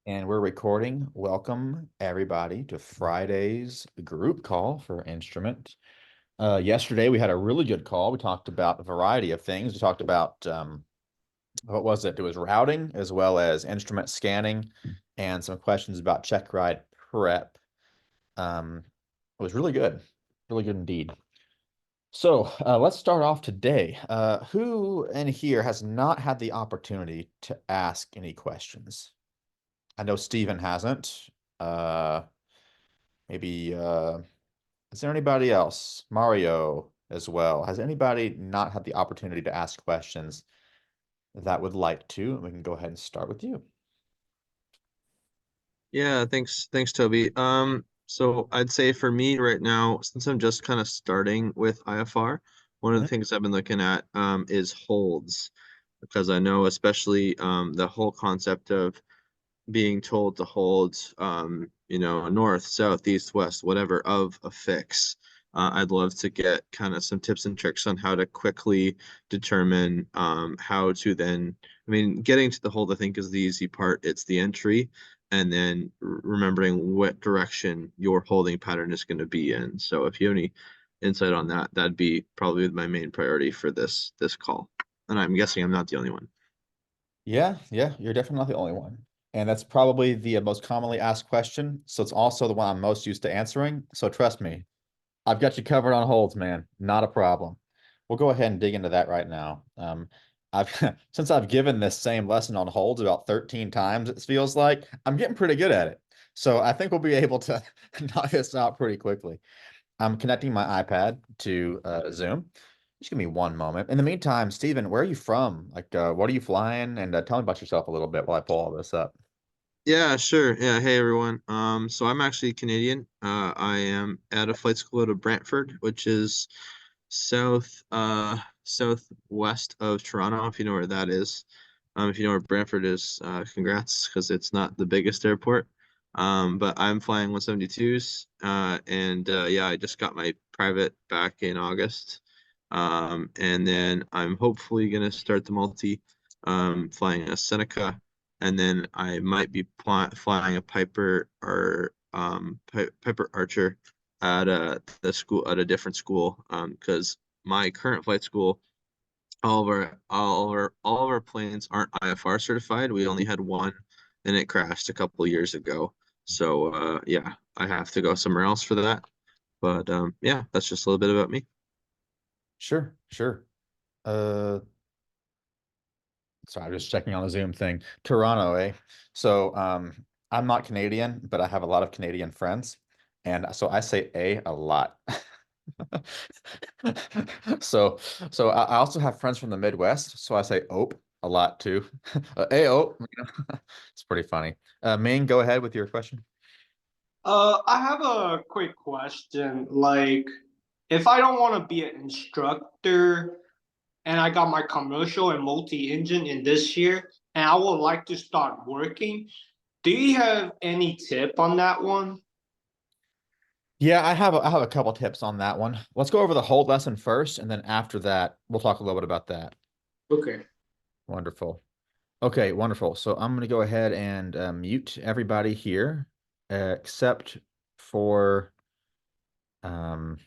And we're recording. Welcome everybody to Friday's group call for instrument. Yesterday we had a really good call. We talked about a variety of things. We talked about what was it? It was routing as well as instrument scanning and some questions about check ride prep. It was really good indeed. So let's start off today. Who in here has not had the opportunity to ask any questions? I know Steven hasn't. Uh, maybe is there anybody else? Mario as well. Has anybody not had the opportunity to ask questions that would like to? We can go ahead and start with you. Yeah, thanks, Toby. So I'd say for me right now, since I'm just kind of starting with IFR, one of the Mhm. things I've been looking at is holds, because I know especially the whole concept of being told to hold north, south, east, west, whatever of a fix. I'd love to get kind of some tips and tricks on how to quickly determine how to then, I mean, getting to the hold, I think is the easy part. It's the entry and then remembering what direction your holding pattern is going to be in. So if you have any insight on that, that'd be probably my main priority for this call. And I'm guessing I'm not the only one. Yeah, you're definitely not the only one. And that's probably the most commonly asked question. So it's also the one I'm most used to answering. So trust me, I've got you covered on holds, man. Not a problem. We'll go ahead and dig into that right now. I've since I've given this same lesson on holds about 13 times, it feels like I'm getting pretty good at it. So I think we'll be able to knock this out pretty quickly. I'm connecting my iPad to Zoom. Just give me one moment. In the meantime, Steven, where are you from? Like, what are you flying? And tell me about yourself a little bit while I pull all this up. Yeah, sure. Yeah, hey everyone. So I'm actually Canadian. I am at a flight school out of Brantford, which is southwest of Toronto, if you know where that is. If you know where Brantford is, congrats, because it's not the biggest airport. But I'm flying 172s, and yeah, I just got my private back in August. And then I'm hopefully gonna start the multi, flying a Seneca, and then I might be flying a Piper or Piper Archer at the school at a different school, because my current flight school, all of our planes aren't IFR certified. We only had one and it crashed a couple years ago. So yeah, I have to go somewhere else for that. But yeah, that's just a little bit about me. Sure, sure. Uh, Sorry, I'm just checking on the Zoom thing. Toronto, eh? So, I'm not Canadian, but I have a lot of Canadian friends, and so I say a lot. So, so I also have friends from the Midwest, so I say ope a lot too. Hey, ope, it's pretty funny. Ming, go ahead with your question. I have a quick question. Like, if I don't want to be an instructor and I got my commercial and multi-engine in this year and I would like to start working, do you have any tip on that one? Yeah, I have a couple tips on that one. Let's go over the hold lesson first, and then after that, we'll talk a little bit about that. Okay. Wonderful. Okay, wonderful. So I'm going to go ahead and mute everybody here, except for um,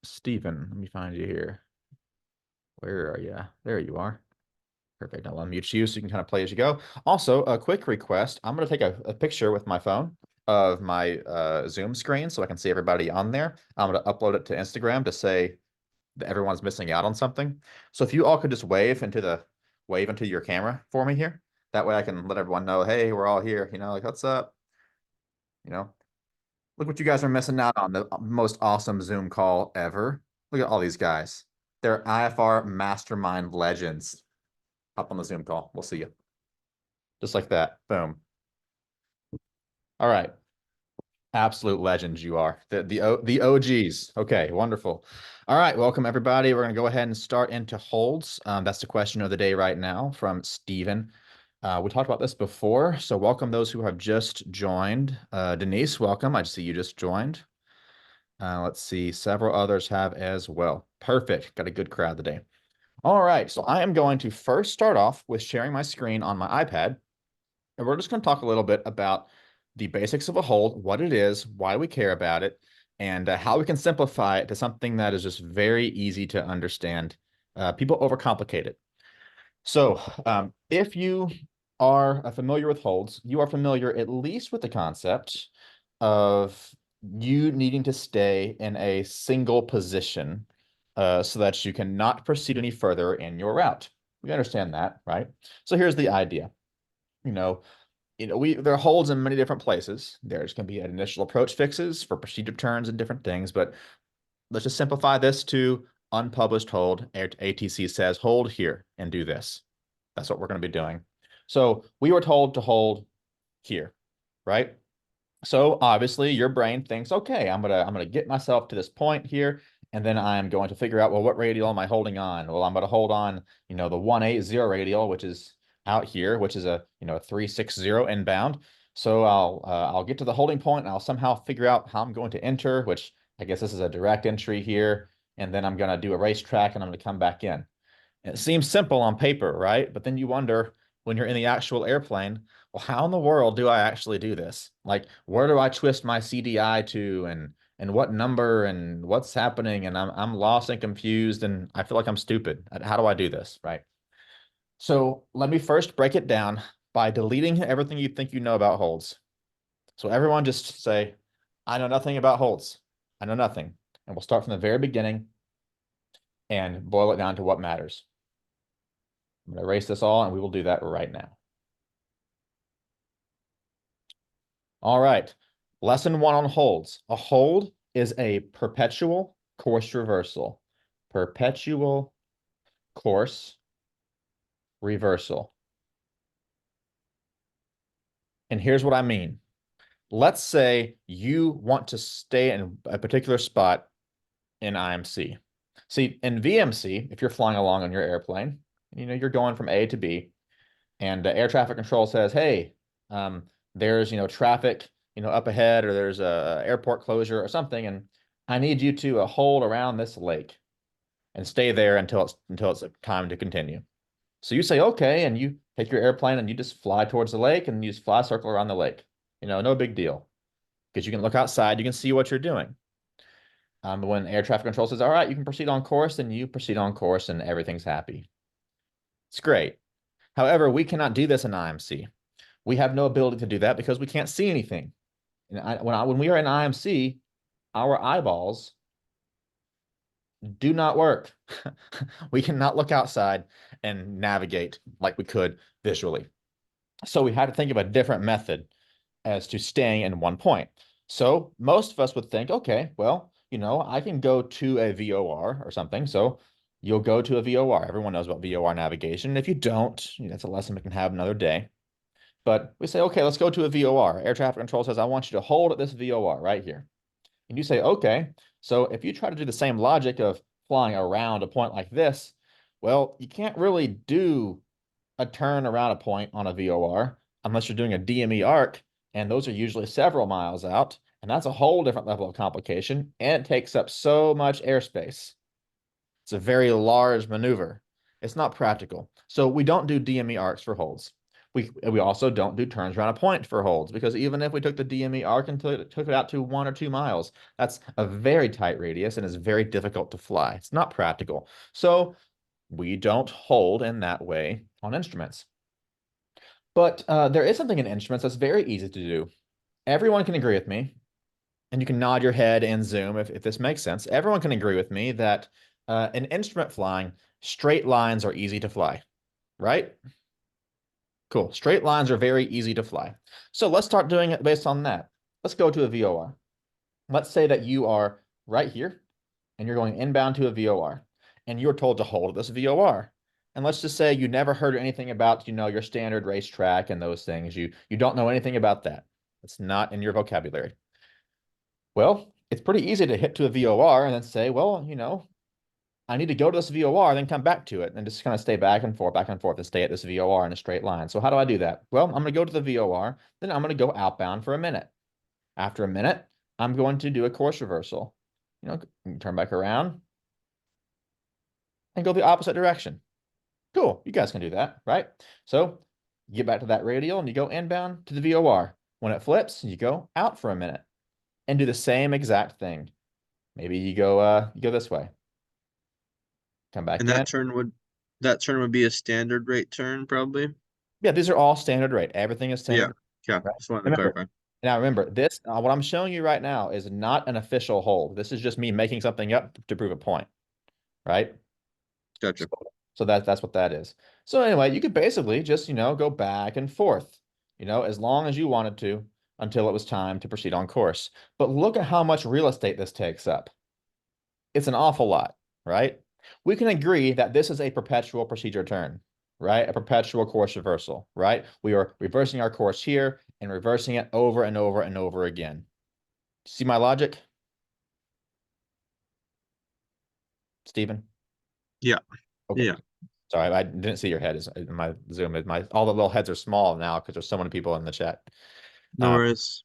Stephen. Let me find you here. Where are you? There you are. Perfect. I'll unmute you so you can kind of play as you go. Also, a quick request. I'm going to take a picture with my phone of my Zoom screen so I can see everybody on there. I'm going to upload it to Instagram to say that everyone's missing out on something. So if you all could just wave into your camera for me here. That way I can let everyone know, hey, we're all here, like what's up? You know, look what you guys are missing out on, the most awesome Zoom call ever. Look at all these guys. They're IFR mastermind legends. Hop on the Zoom call. We'll see you. Just like that. Boom. All right. Absolute legends you are. The OGs. Okay, wonderful. All right, welcome everybody. We're going to go ahead and start into holds. That's the question of the day right now from Steven. We talked about this before, so welcome those who have just joined. Denise, welcome. I see you just joined. Let's see, several others have as well. Perfect. Got a good crowd today. All right, so I am going to first start off with sharing my screen on my iPad, and we're just going to talk a little bit about the basics of a hold, what it is, why we care about it, and how we can simplify it to something that is just very easy to understand. People overcomplicate it. So, if you are familiar with holds, you are familiar at least with the concept of you needing to stay in a single position so that you cannot proceed any further in your route. We understand that, right? So here's the idea. You know, there are holds in many different places. There's going to be initial approach fixes for procedure turns and different things, but let's just simplify this to unpublished hold. ATC says hold here and do this. That's what we're going to be doing. So we were told to hold here, right? So obviously your brain thinks, okay, I'm gonna get myself to this point here, and then I'm going to figure out, well, what radial am I holding on? Well, I'm going to hold on, the 180 radial, which is out here, which is a 360 inbound. So I'll get to the holding point and I'll somehow figure out how I'm going to enter, which I guess this is a direct entry here, and then I'm going to do a racetrack and I'm going to come back in. It seems simple on paper, right? But then you wonder when you're in the actual airplane, well, how in the world do I actually do this? Like, where do I twist my CDI to and what number and what's happening? And I'm lost and confused and I feel like I'm stupid. How do I do this, right? So let me first break it down by deleting everything you think you know about holds. So everyone just say, I know nothing about holds. I know nothing. And we'll start from the very beginning and boil it down to what matters. I'm going to erase this all, and we will do that right now. All right. Lesson 1 on holds. A hold is a perpetual course reversal. Perpetual course reversal. And here's what I mean. Let's say you want to stay in a particular spot in IMC. See, in VMC, if you're flying along on your airplane, you're going from A to B, and air traffic control says, hey, there's, traffic, up ahead, or there's a airport closure or something, and I need you to hold around this lake and stay there until it's time to continue. So you say, okay, and you take your airplane and you just fly towards the lake and you just fly a circle around the lake. No big deal because you can look outside, you can see what you're doing. When air traffic control says, all right, you can proceed on course, then you proceed on course and everything's happy. It's great. However, we cannot do this in IMC. We have no ability to do that because we can't see anything. And when we are in IMC, our eyeballs do not work. We cannot look outside and navigate like we could visually. So we had to think of a different method as to staying in one point. So most of us would think, okay, well, I can go to a VOR or something. So you'll go to a VOR. Everyone knows about VOR navigation. If you don't, that's a lesson we can have another day. But we say, okay, let's go to a VOR. Air traffic control says, I want you to hold at this VOR right here. And you say, okay. So if you try to do the same logic of flying around a point like this, well, you can't really do a turn around a point on a VOR unless you're doing a DME arc, and those are usually several miles out, and that's a whole different level of complication, and it takes up so much airspace. It's a very large maneuver. It's not practical. So we don't do DME arcs for holds. We also don't do turns around a point for holds because even if we took the DME arc and took it out to 1 or 2 miles, that's a very tight radius and is very difficult to fly. It's not practical. So we don't hold in that way on instruments. But there is something in instruments that's very easy to do. Everyone can agree with me, and you can nod your head and zoom if this makes sense. Everyone can agree with me that in instrument flying, straight lines are easy to fly, right? Cool. Straight lines are very easy to fly. So let's start doing it based on that. Let's go to a VOR. Let's say that you are right here and you're going inbound to a VOR and you're told to hold this VOR. And let's just say you never heard anything about, your standard racetrack and those things. You don't know anything about that. It's not in your vocabulary. Well, it's pretty easy to hit to a VOR and then say, well, I need to go to this VOR, then come back to it and just kind of stay back and forth and stay at this VOR in a straight line. So how do I do that? Well, I'm going to go to the VOR, then I'm going to go outbound for a minute. After a minute, I'm going to do a course reversal. Turn back around. and go the opposite direction. Cool, you guys can do that, right? So you get back to that radial and you go inbound to the VOR. When it flips, you go out for a minute and do the same exact thing. Maybe you go this way. Come back And in. that turn would be a standard rate turn, probably. Yeah, these are all standard rate. Everything is Yeah. standard, Yeah. right? Just wanted to Remember, clarify. now remember this, what I'm showing you right now is not an official hold. This is just me making something up to prove a point, right? So, Gotcha. so that's what that is. So anyway, you could basically just, go back and forth, as long as you wanted to until it was time to proceed on course. But look at how much real estate this takes up. It's an awful lot, right? We can agree that this is a perpetual procedure turn, right? A perpetual course reversal, right? We are reversing our course here and reversing it over and over and over again. See my logic, Stephen? Yeah. Okay. Yeah. Sorry, I didn't see your head. My Zoom is all the little heads are small now because there's so many people in the chat. No Um, worries.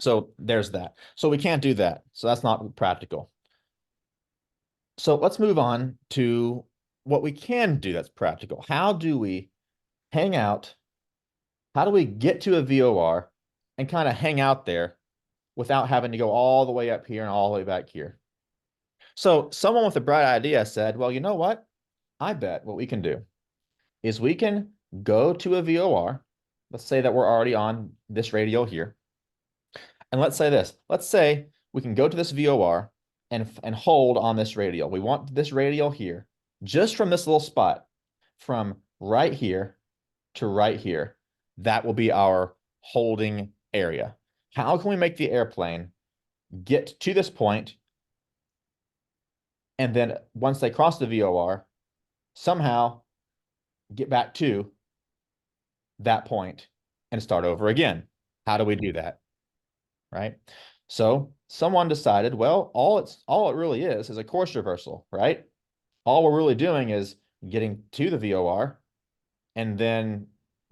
so there's that. So we can't do that. So that's not practical. So let's move on to what we can do that's practical. How do we hang out? How do we get to a VOR and kind of hang out there without having to go all the way up here and all the way back here? So someone with a bright idea said, well, you know what? I bet what we can do is we can go to a VOR. Let's say that we're already on this radial here. And let's say this. Let's say we can go to this VOR and hold on this radial. We want this radial here, just from this little spot, from right here to right here. That will be our holding area. How can we make the airplane get to this point, and then once they cross the VOR, somehow get back to that point and start over again? How do we do that? Right? So someone decided, well, all it really is a course reversal, right? All we're really doing is getting to the VOR and then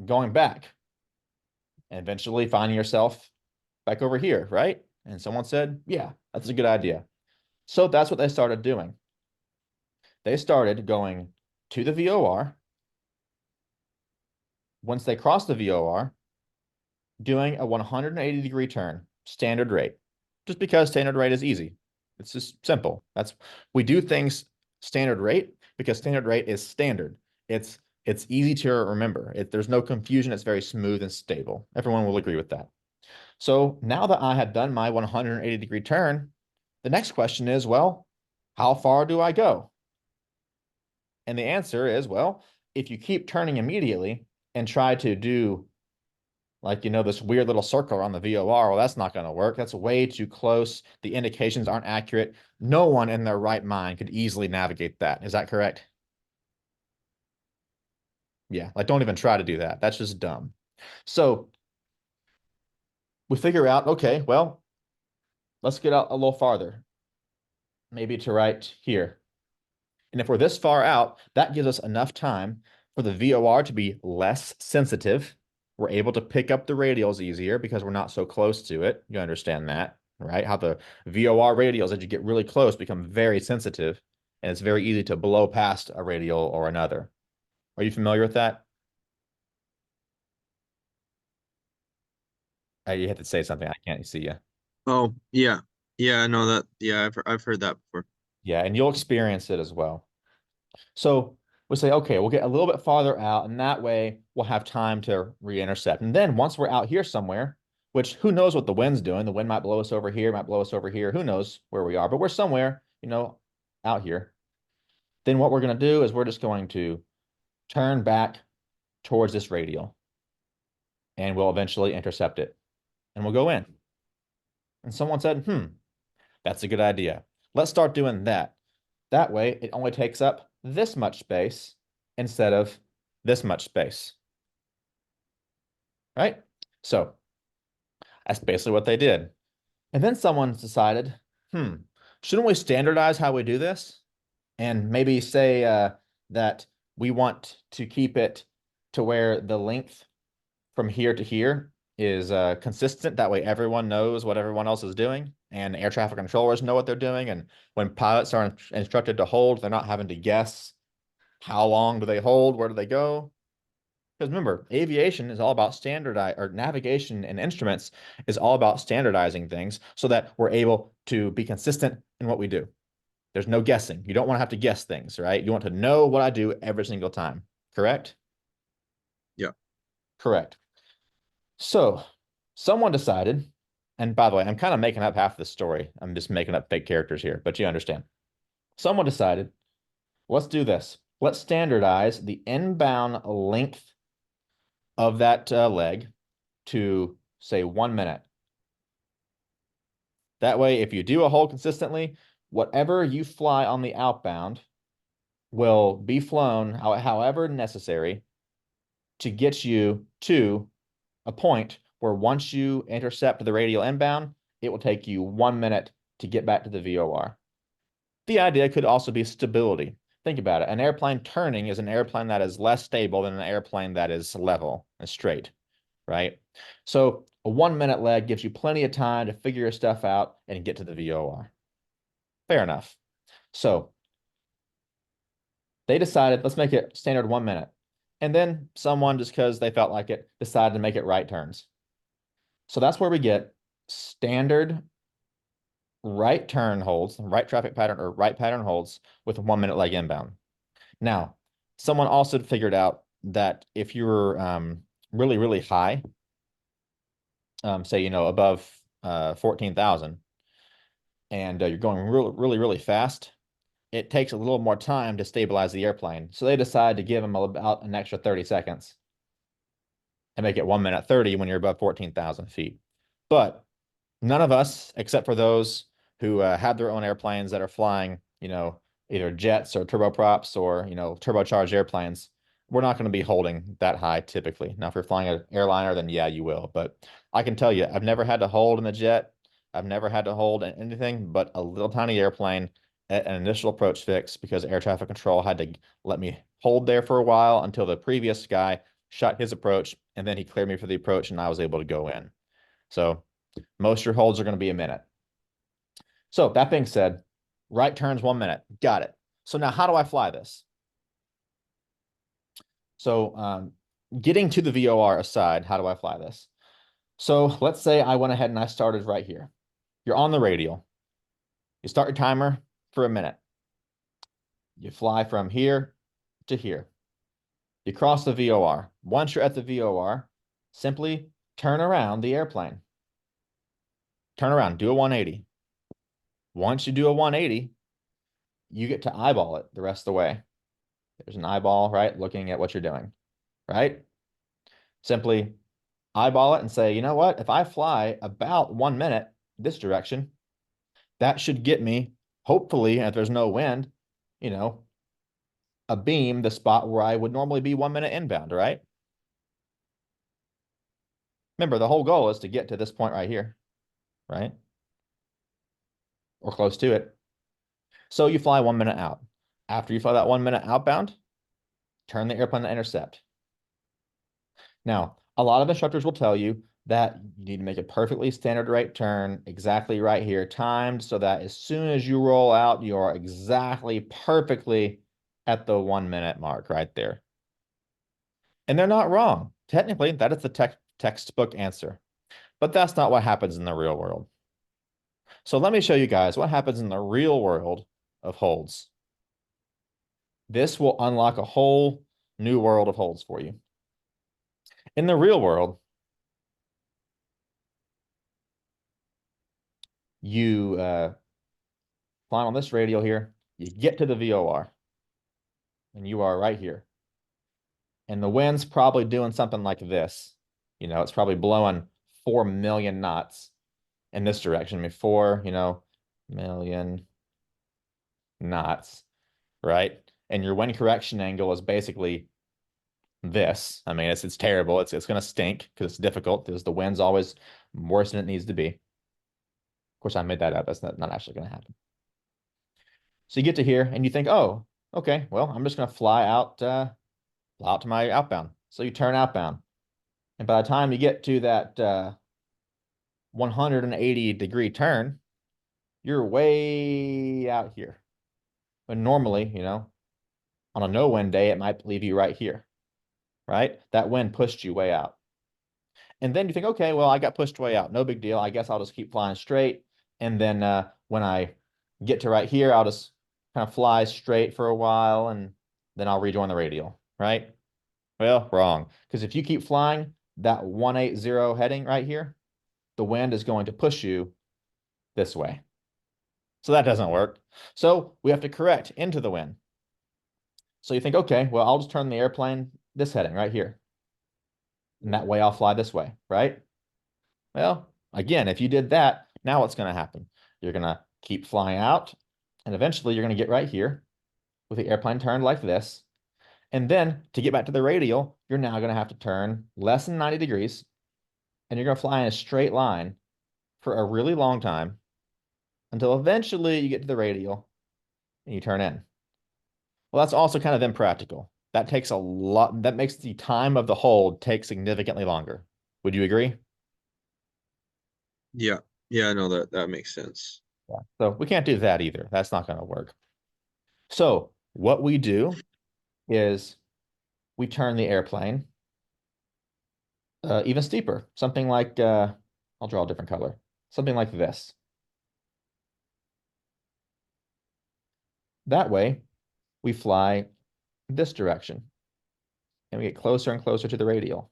going back and eventually finding yourself back over here, right? And someone said, yeah, that's a good idea. So that's what they started doing. They started going to the VOR. Once they crossed the VOR, doing a 180-degree turn, standard rate, just because standard rate is easy. It's just simple. We do things standard rate because standard rate is standard. It's easy to remember. There's no confusion. It's very smooth and stable. Everyone will agree with that. So now that I had done my 180-degree turn, the next question is, well, how far do I go? And the answer is, well, if you keep turning immediately and try to do this weird little circle around the VOR, well, that's not going to work. That's way too close. The indications aren't accurate. No one in their right mind could easily navigate that. Is that correct? Yeah, don't even try to do that. That's just dumb. So we figure out, okay, well, let's get out a little farther, maybe to right here. And if we're this far out, that gives us enough time for the VOR to be less sensitive. We're able to pick up the radials easier because we're not so close to it. You understand that, right? How the VOR radials, as you get really close, become very sensitive, and it's very easy to blow past a radial or another. Are you familiar with that? You have to say something. I can't see you. Oh, yeah. Yeah, I know that. Yeah, I've heard that before. Yeah, and you'll experience it as well. So we say, okay, we'll get a little bit farther out, and that way we'll have time to re-intercept. And then once we're out here somewhere, which who knows what the wind's doing? The wind might blow us over here, might blow us over here. Who knows where we are? But we're somewhere, out here. Then what we're going to do is we're just going to turn back towards this radial, and we'll eventually intercept it, and we'll go in. And someone said, that's a good idea. Let's start doing that. That way, it only takes up this much space instead of this much space, right? So that's basically what they did. And then someone decided, shouldn't we standardize how we do this? And maybe say that we want to keep it to where the length from here to here is consistent. That way everyone knows what everyone else is doing, and air traffic controllers know what they're doing. And when pilots are instructed to hold, they're not having to guess how long do they hold, where do they go. Because remember, aviation is all about standardize, or navigation and instruments is all about standardizing things so that we're able to be consistent in what we do. There's no guessing. You don't want to have to guess things, right? You want to know what I do every single time. Correct? Yeah. Correct. So someone decided, and by the way, I'm kind of making up half the story. I'm just making up fake characters here, but you understand. Someone decided, let's do this. Let's standardize the inbound length of that leg to, say, 1 minute. That way, if you do a hold consistently, whatever you fly on the outbound will be flown however necessary to get you to a point where once you intercept the radial inbound, it will take you 1 minute to get back to the VOR. The idea could also be stability. Think about it. An airplane turning is an airplane that is less stable than an airplane that is level and straight, right? So a 1 minute leg gives you plenty of time to figure your stuff out and get to the VOR. Fair enough. So they decided, let's make it standard 1 minute. And then someone, just because they felt like it, decided to make it right turns. So that's where we get standard right turn holds, right traffic pattern or right pattern holds with a 1 minute leg inbound. Now, someone also figured out that if you were really, really high, say, above 14,000, and you're going really, really, really fast, it takes a little more time to stabilize the airplane. So they decided to give them about an extra 30 seconds and make it 1 minute 30 when you're above 14,000 feet. But none of us, except for those who have their own airplanes that are flying, either jets or turboprops or, turbocharged airplanes, we're not going to be holding that high typically. Now, if you're flying an airliner, then yeah, you will. But I can tell you, I've never had to hold in the jet. I've never had to hold anything but a little tiny airplane at an initial approach fix because air traffic control had to let me hold there for a while until the previous guy shot his approach, and then he cleared me for the approach, and I was able to go in. So most of your holds are going to be a minute. So that being said, right turns 1 minute. Got it. So now how do I fly this? So getting to the VOR aside, how do I fly this? So let's say I went ahead and I started right here. You're on the radial. You start your timer for a minute. You fly from here to here. You cross the VOR. Once you're at the VOR, simply turn around the airplane. Turn around, do a 180. Once you do a 180, you get to eyeball it the rest of the way. There's an eyeball, right? Looking at what you're doing, right? Simply eyeball it and say, you know what? If I fly about 1 minute this direction, that should get me, hopefully, and if there's no wind, a beam, the spot where I would normally be 1 minute inbound, right? Remember, the whole goal is to get to this point right here, right? Or close to it. So you fly 1 minute out. After you fly that 1 minute outbound, turn the airplane to intercept. Now, a lot of instructors will tell you that you need to make a perfectly standard right turn exactly right here, timed so that as soon as you roll out, you're exactly perfectly at the 1 minute mark right there. And they're not wrong. Technically, that is the textbook answer. But that's not what happens in the real world. So let me show you guys what happens in the real world of holds. This will unlock a whole new world of holds for you. In the real world, you climb on this radial here, you get to the VOR, and you are right here. And the wind's probably doing something like this. It's probably blowing 4 million knots in this direction. I mean, 4, million knots, right? And your wind correction angle is basically this. I mean, it's terrible. It's going to stink because it's difficult because the wind's always worse than it needs to be. Of course, I made that up. That's not actually going to happen. So you get to here and you think, oh, okay, well, I'm just going to fly out to my outbound. So you turn outbound. And by the time you get to that 180-degree turn, you're way out here. But normally, on a no wind day, it might leave you right here, right? That wind pushed you way out. And then you think, okay, well, I got pushed way out. No big deal. I guess I'll just keep flying straight. And then when I get to right here, I'll just kind of fly straight for a while and then I'll rejoin the radial, right? Well, wrong. Because if you keep flying that 180 heading right here, the wind is going to push you this way. So that doesn't work. So we have to correct into the wind. So you think, okay, well, I'll just turn the airplane this heading right here. And that way I'll fly this way, right? Well, again, if you did that, now what's going to happen? You're going to keep flying out, and eventually you're going to get right here with the airplane turned like this. And then to get back to the radial, you're now going to have to turn less than 90 degrees, and you're going to fly in a straight line for a really long time until eventually you get to the radial and you turn in. Well, that's also kind of impractical. That takes a lot, that makes the time of the hold take significantly longer. Would you agree? Yeah. Yeah, I know that makes sense. Yeah. So we can't do that either. That's not going to work. So what we do is we turn the airplane even steeper, something like, I'll draw a different color, something like this. That way, we fly this direction and we get closer and closer to the radial.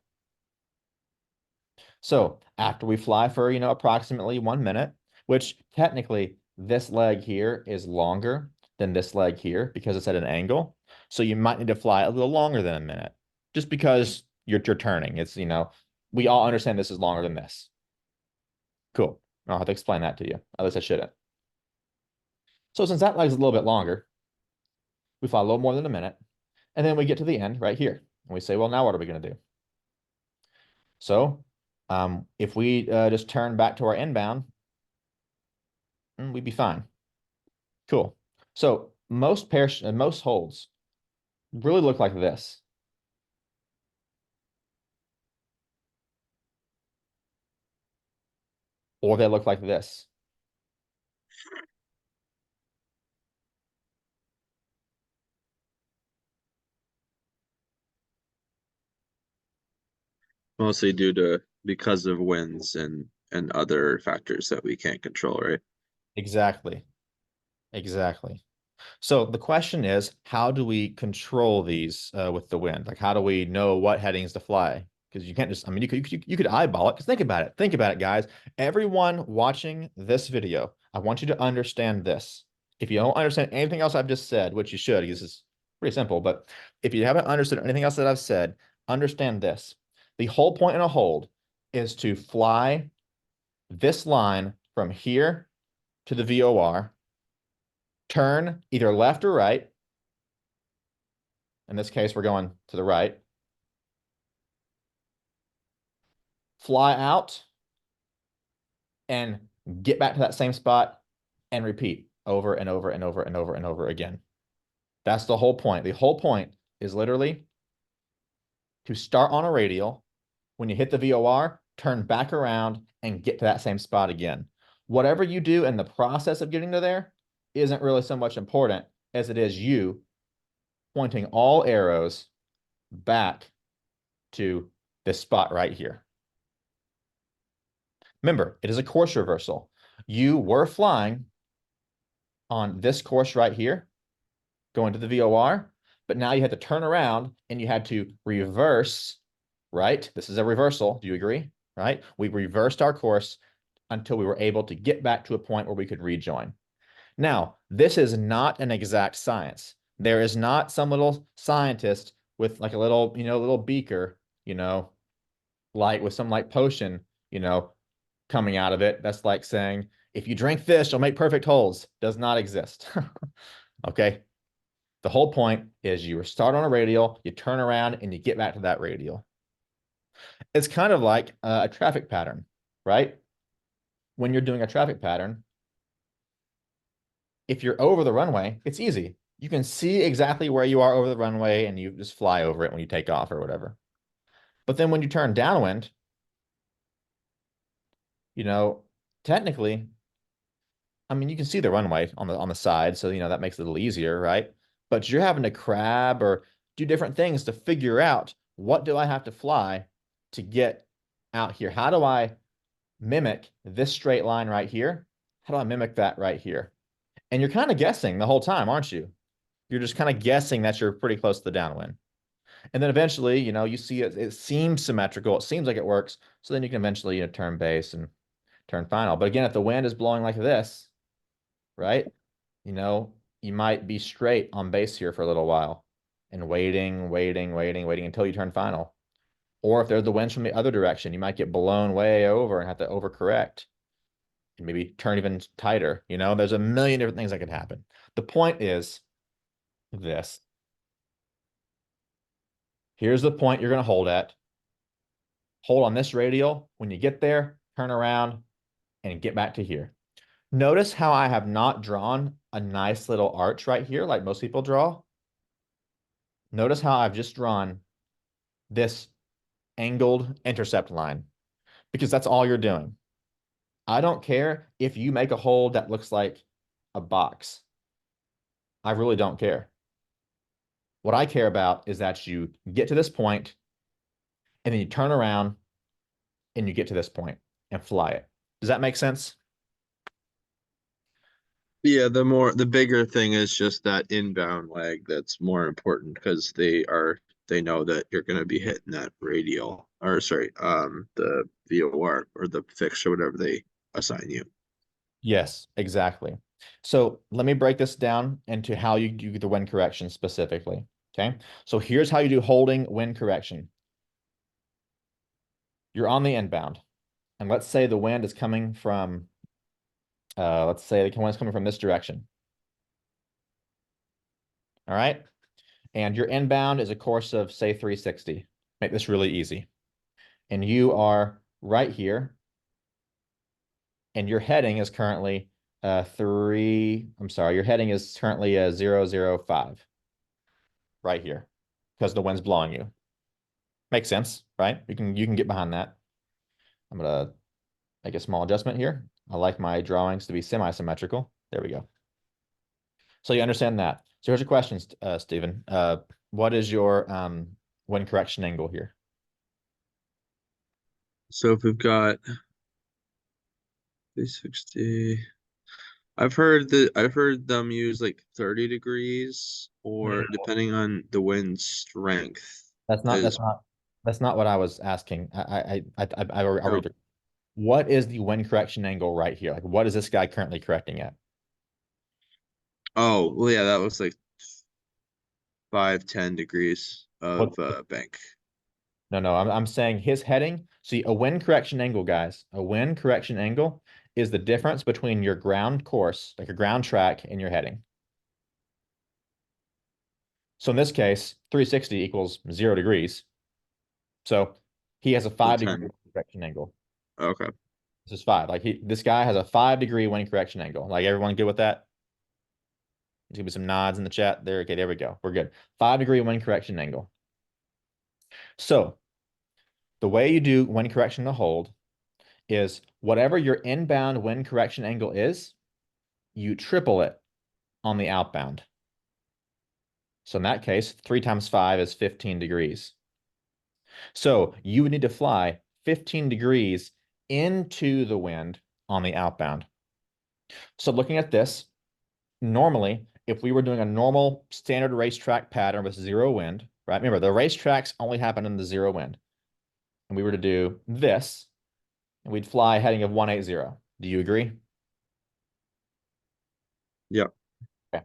So after we fly for, approximately 1 minute, which technically this leg here is longer than this leg here because it's at an angle. So you might need to fly a little longer than a minute just because you're turning. It's, we all understand this is longer than this. Cool. I'll have to explain that to you. At least I shouldn't. So since that leg's a little bit longer, we fly a little more than a minute, and then we get to the end right here. And we say, well, now what are we going to do? So if we just turn back to our inbound, we'd be fine. Cool. So most holds really look like this. Or they look like this. Mostly due to because of winds and other factors that we can't control, right? Exactly. Exactly. So the question is, how do we control these with the wind? Like, how do we know what headings to fly? Because you can't just, I mean, you could eyeball it. Because think about it. Think about it, guys. Everyone watching this video, I want you to understand this. If you don't understand anything else I've just said, which you should, because it's pretty simple, but if you haven't understood anything else that I've said, understand this. The whole point in a hold is to fly this line from here to the VOR, turn either left or right. In this case, we're going to the right. Fly out and get back to that same spot and repeat over and over and over and over and over again. That's the whole point. The whole point is literally to start on a radial. When you hit the VOR, turn back around and get to that same spot again. Whatever you do in the process of getting to there isn't really so much important as it is you pointing all arrows back to this spot right here. Remember, it is a course reversal. You were flying on this course right here, going to the VOR, but now you had to turn around and you had to reverse, right? This is a reversal. Do you agree? Right? We reversed our course until we were able to get back to a point where we could rejoin. Now, this is not an exact science. There is not some little scientist with like a little, little beaker, like with some like potion, coming out of it. That's like saying, if you drink this, you'll make perfect holes. Does not exist. Okay. The whole point is you start on a radial, you turn around and you get back to that radial. It's kind of like a traffic pattern, right? When you're doing a traffic pattern, if you're over the runway, it's easy. You can see exactly where you are over the runway and you just fly over it when you take off or whatever. But then when you turn downwind, you know, technically, I mean, you can see the runway on the side, so that makes it a little easier, right? But you're having to crab or do different things to figure out what do I have to fly to get out here? How do I mimic this straight line right here? How do I mimic that right here? And you're kind of guessing the whole time, aren't you? You're just kind of guessing that you're pretty close to the downwind. And then eventually, you see it seems symmetrical. It seems like it works. So then you can eventually, turn base and turn final. But again, if the wind is blowing like this, right? You might be straight on base here for a little while and waiting until you turn final. Or if there's the winds from the other direction, you might get blown way over and have to overcorrect and maybe turn even tighter. There's a million different things that could happen. The point is this. Here's the point you're going to hold at. Hold on this radial. When you get there, turn around and get back to here. Notice how I have not drawn a nice little arch right here like most people draw. Notice how I've just drawn this angled intercept line because that's all you're doing. I don't care if you make a hold that looks like a box. I really don't care. What I care about is that you get to this point and then you turn around and you get to this point and fly it. Does that make sense? Yeah, the bigger thing is just that inbound leg that's more important because they know that you're going to be hitting that radial or sorry, the VOR or the fix or whatever they assign you. Yes, exactly. So let me break this down into how you do the wind correction specifically. Okay. So here's how you do holding wind correction. You're on the inbound, and let's say the wind is coming from, let's say the wind is coming from this direction. All right. And your inbound is a course of, say, 360. Make this really easy. And you are right here, and your heading is currently your heading is currently a 005 right here because the wind's blowing you. Makes sense, right? You can get behind that. I'm gonna make a small adjustment here. I like my drawings to be semi-symmetrical. There we go. So you understand that. So here's your question, Stephen. What is your wind correction angle here? So if we've got 360, I've heard them use like 30 degrees or No, depending on the wind strength that's not is that's not what I was asking. I'll oh, read it. What is the wind correction angle right here? Like, what is this guy currently correcting at? oh well yeah, that looks like 5-10 degrees What? of bank. No. I'm saying his heading. See, a wind correction angle, guys. A wind correction angle is the difference between your ground course, like a ground track, and your heading. So in this case, 360 equals 0 degrees. So he has a So 5 degree 10. correction angle. Okay. This is five. Like this guy has a 5 degree wind correction angle. Like everyone good with that? There's gonna be some nods in the chat there. Okay, there we go. We're good. 5 degree wind correction angle. So the way you do wind correction to hold is whatever your inbound wind correction angle is, you triple it on the outbound. So in that case, 3 times 5 is 15 degrees. So you would need to fly 15 degrees into the wind on the outbound. So looking at this, normally, if we were doing a normal standard racetrack pattern with zero wind, right? Remember, the racetracks only happen in the zero wind. And we were to do this, and we'd fly a heading of 180. Do you agree? Yeah. Okay.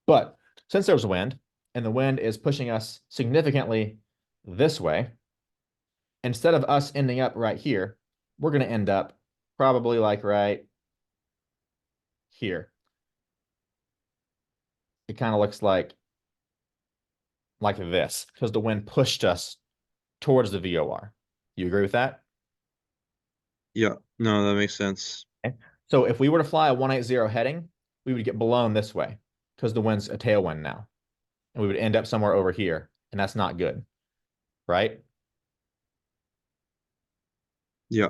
But since there's wind, and the wind is pushing us significantly this way, instead of us ending up right here, we're going to end up probably like right here. It kind of looks like this because the wind pushed us towards the VOR. You agree with that? Yeah. No, that makes sense. Okay. So if we were to fly a 180 heading, we would get blown this way because the wind's a tailwind now. And we would end up somewhere over here. And that's not good, right? Yeah.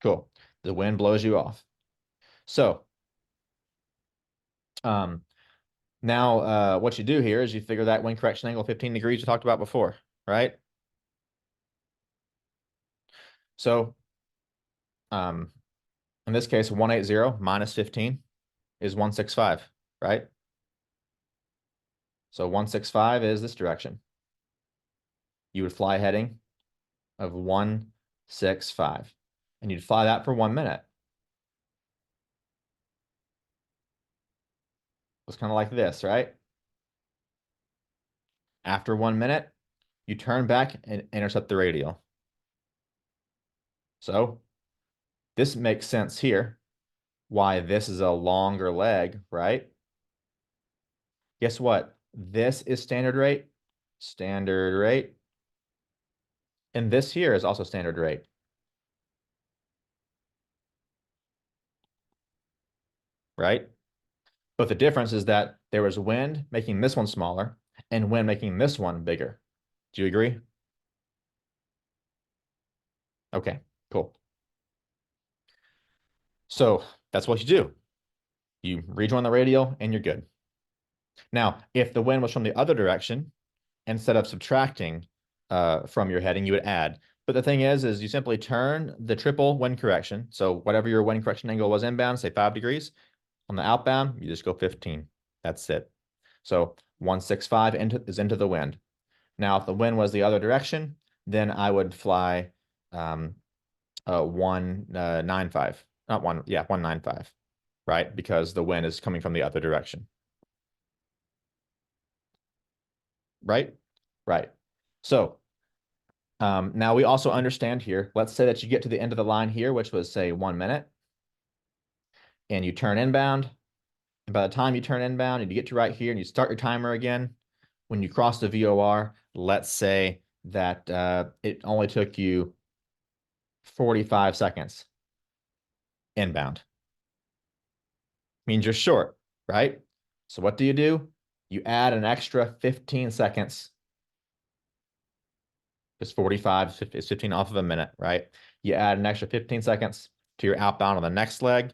Cool. The wind blows you off. So now what you do here is you figure that wind correction angle 15 degrees we talked about before, right? So in this case, 180 minus 15 is 165, right? So 165 is this direction. You would fly a heading of 165, and you'd fly that for 1 minute. It's kind of like this, right? After 1 minute, you turn back and intercept the radial. So this makes sense here, why this is a longer leg, right? Guess what? This is standard rate, and this here is also standard rate. Right? But the difference is that there was wind making this one smaller and wind making this one bigger. Do you agree? Okay, cool. So that's what you do. You rejoin the radial and you're good. Now, if the wind was from the other direction, instead of subtracting from your heading, you would add. But the thing is you simply turn the triple wind correction. So whatever your wind correction angle was inbound, say 5 degrees. On the outbound, you just go 15. That's it. So 165 is into the wind. Now, if the wind was the other direction, then I would fly 195. Not one, yeah, 195, right? Because the wind is coming from the other direction. Right? Right. So now we also understand here, let's say that you get to the end of the line here, which was say 1 minute, and you turn inbound. And by the time you turn inbound and you get to right here and you start your timer again, when you cross the VOR, let's say that it only took you 45 seconds inbound. Means you're short, right? So what do? You add an extra 15 seconds. It's 45, it's 15 off of a minute, right? You add an extra 15 seconds to your outbound on the next leg,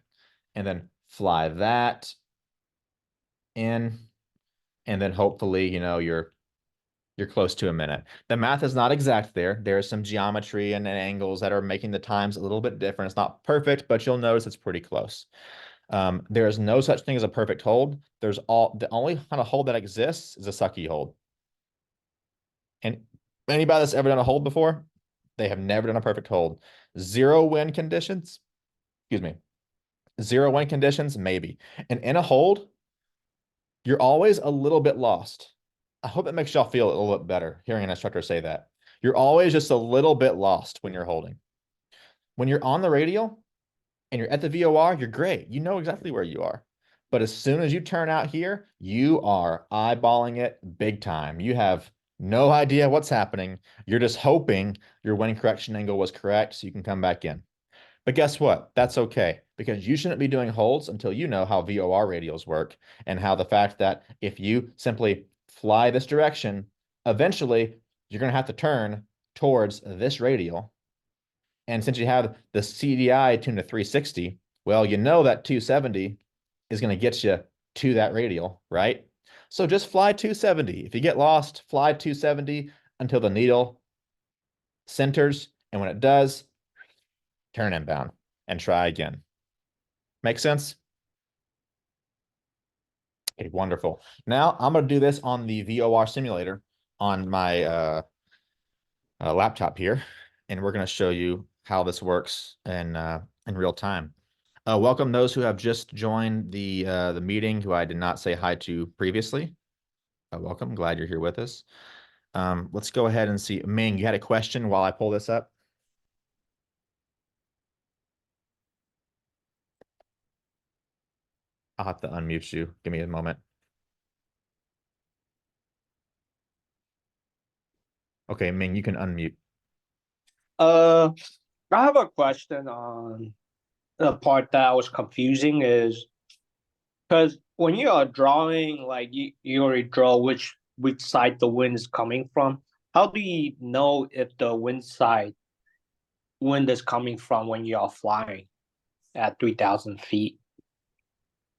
and then fly that in, and then hopefully, you're close to a minute. The math is not exact there. There's some geometry and angles that are making the times a little bit different. It's not perfect, but you'll notice it's pretty close. There is no such thing as a perfect hold. The only kind of hold that exists is a sucky hold. And anybody that's ever done a hold before, they have never done a perfect hold. Zero wind conditions, excuse me, zero wind conditions, maybe. And in a hold, you're always a little bit lost. I hope it makes y'all feel a little bit better hearing an instructor say that. You're always just a little bit lost when you're holding. When you're on the radial and you're at the VOR, you're great. You know exactly where you are. But as soon as you turn out here, you are eyeballing it big time. You have no idea what's happening. You're just hoping your wind correction angle was correct so you can come back in. But guess what? That's okay because you shouldn't be doing holds until you know how VOR radials work and how the fact that if you simply fly this direction, eventually you're going to have to turn towards this radial. And since you have the CDI tuned to 360, well, you know that 270 is going to get you to that radial, right? So just fly 270. If you get lost, fly 270 until the needle centers. And when it does, turn inbound and try again. Make sense? Okay, wonderful. Now I'm going to do this on the VOR simulator on my laptop here, and we're going to show you how this works in real time. Welcome those who have just joined the meeting who I did not say hi to previously. Welcome, glad you're here with us. Let's go ahead and see. Ming, you had a question while I pull this up? I'll have to unmute you. Give me a moment. Okay, Ming, you can unmute. I have a question on the part that was confusing is because when you are drawing, like you already draw which side the wind is coming from. How do you know if the wind side wind is coming from when you are flying at 3,000 feet?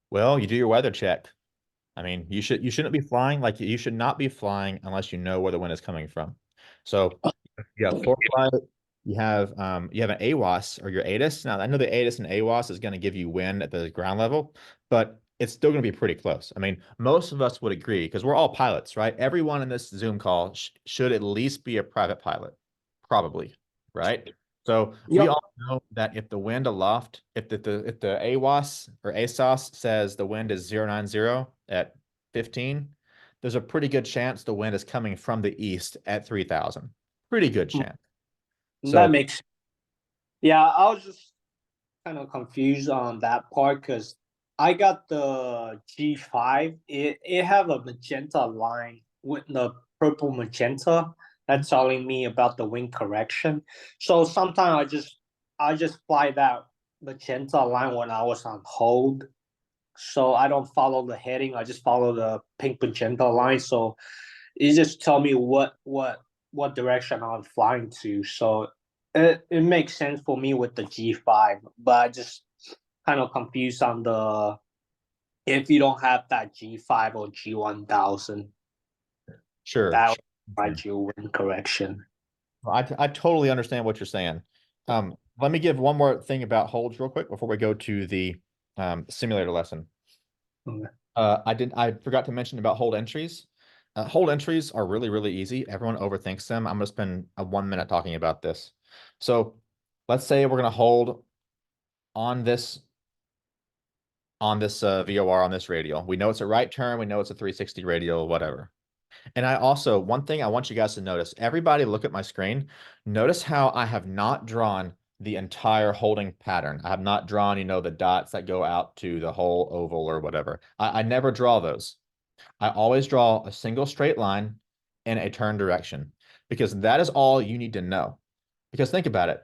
Well, you do your weather check. I mean, you shouldn't be flying like you should not be flying unless you know where the wind is coming from. So you have forward flight, you have an AWOS or your ATIS. Now I know the ATIS and AWOS is going to give you wind at the ground level, but it's still going to be pretty close. I mean, most of us would agree because we're all pilots, right? Everyone in this Zoom call should at least be a private pilot, probably, right? So we Yep. all know that if the wind aloft, if the AWOS or ASOS says the wind is 090 at 15, there's a pretty good chance the wind is coming from the east at 3,000. Pretty good chance. That So makes Yeah, I was just kind of confused on that part because I got the G5. It have a magenta line with the purple magenta that's telling me about the wind correction. So sometimes I just fly that magenta line when I was on hold. So I don't follow the heading. I just follow the pink magenta line. So it just tell me what direction I'm flying to. So it makes sense for me with the G5, but I just kind of confused on the if you don't have that G5 or G1000, sure, that will sure. provide you wind correction. I totally understand what you're saying. Let me give one more thing about holds real quick before we go to the simulator lesson. Okay. I forgot to mention about hold entries. Hold entries are really, really easy. Everyone overthinks them. I'm going to spend a 1 minute talking about this. So let's say we're going to hold on this VOR on this radial. We know it's a right turn. We know it's a 360 radial, whatever. And one thing I want you guys to notice, everybody look at my screen. Notice how I have not drawn the entire holding pattern. I have not drawn, the dots that go out to the whole oval or whatever. I never draw those. I always draw a single straight line in a turn direction because that is all you need to know. Because think about it.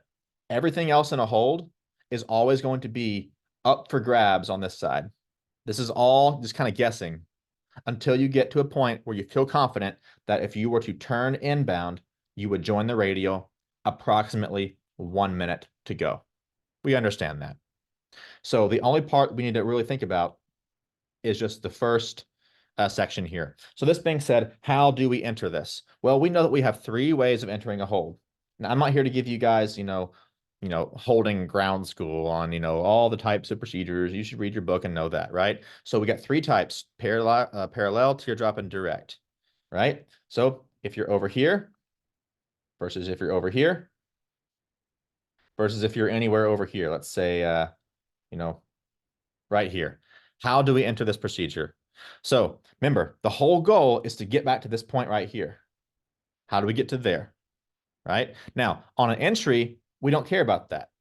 Everything else in a hold is always going to be up for grabs on this side. This is all just kind of guessing until you get to a point where you feel confident that if you were to turn inbound, you would join the radial approximately 1 minute to go. We understand that. So the only part we need to really think about is just the first section here. So this being said, how do we enter this? Well, we know that we have 3 ways of entering a hold. Now, I'm not here to give you guys, holding ground school on, all the types of procedures. You should read your book and know that, right? So we got 3 types: parallel, teardrop, and direct, right? So if you're over here versus if you're over here versus if you're anywhere over here, let's say, right here. How do we enter this procedure? So remember, the whole goal is to get back to this point right here. How do we get to there? Right? Now, on an entry, we don't care about that.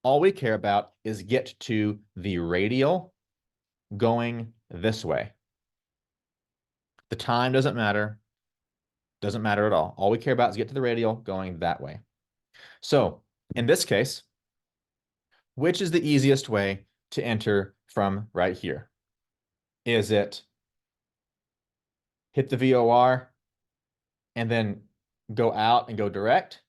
All we care about is get to the radial going this way. The time doesn't matter at all. All we care about is get to the radial going that way. So in this case, which is the easiest way to enter from right here? Is it hit the VOR and then go out and go direct?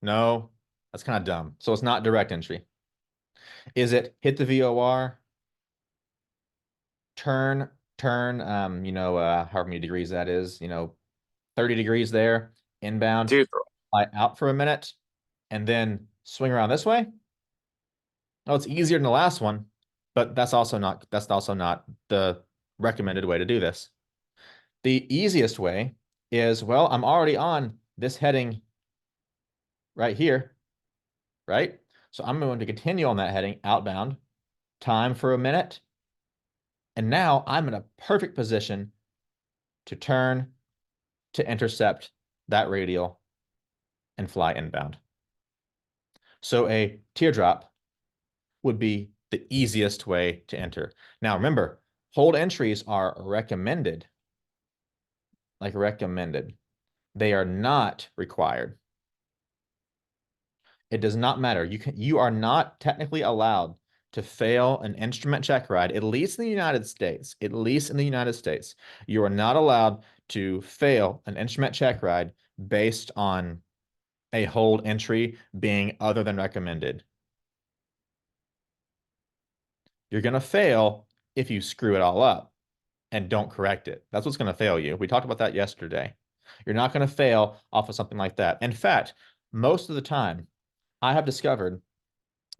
No, that's kind of dumb. So it's not direct entry. Is it hit the VOR, turn, however many degrees that is, 30 degrees there, inbound, fly out for a minute, and then swing around this way? Oh, it's easier than the last one, but that's also not the recommended way to do this. The easiest way is, well, I'm already on this heading right here, right? So I'm going to continue on that heading outbound, time for a minute. And now I'm in a perfect position to turn to intercept that radial and fly inbound. So a teardrop would be the easiest way to enter. Now remember, hold entries are recommended, like recommended. They are not required. It does not matter. You are not technically allowed to fail an instrument check ride, at least in the United States. At least in the United States, you are not allowed to fail an instrument check ride based on a hold entry being other than recommended. You're going to fail if you screw it all up and don't correct it. That's what's going to fail you. We talked about that yesterday. You're not going to fail off of something like that. In fact, most of the time, I have discovered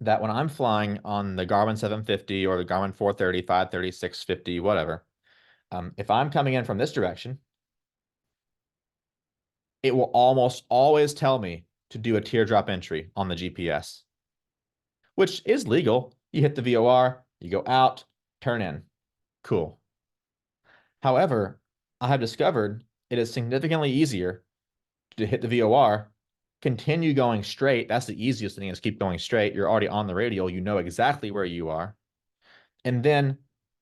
that when I'm flying on the Garmin 750 or the Garmin 430, 530, 650, whatever, if I'm coming in from this direction, it will almost always tell me to do a teardrop entry on the GPS, which is legal. You hit the VOR, you go out, turn in. Cool. However, I have discovered it is significantly easier to hit the VOR, continue going straight. That's the easiest thing is keep going straight. You're already on the radial. You know exactly where you are. And then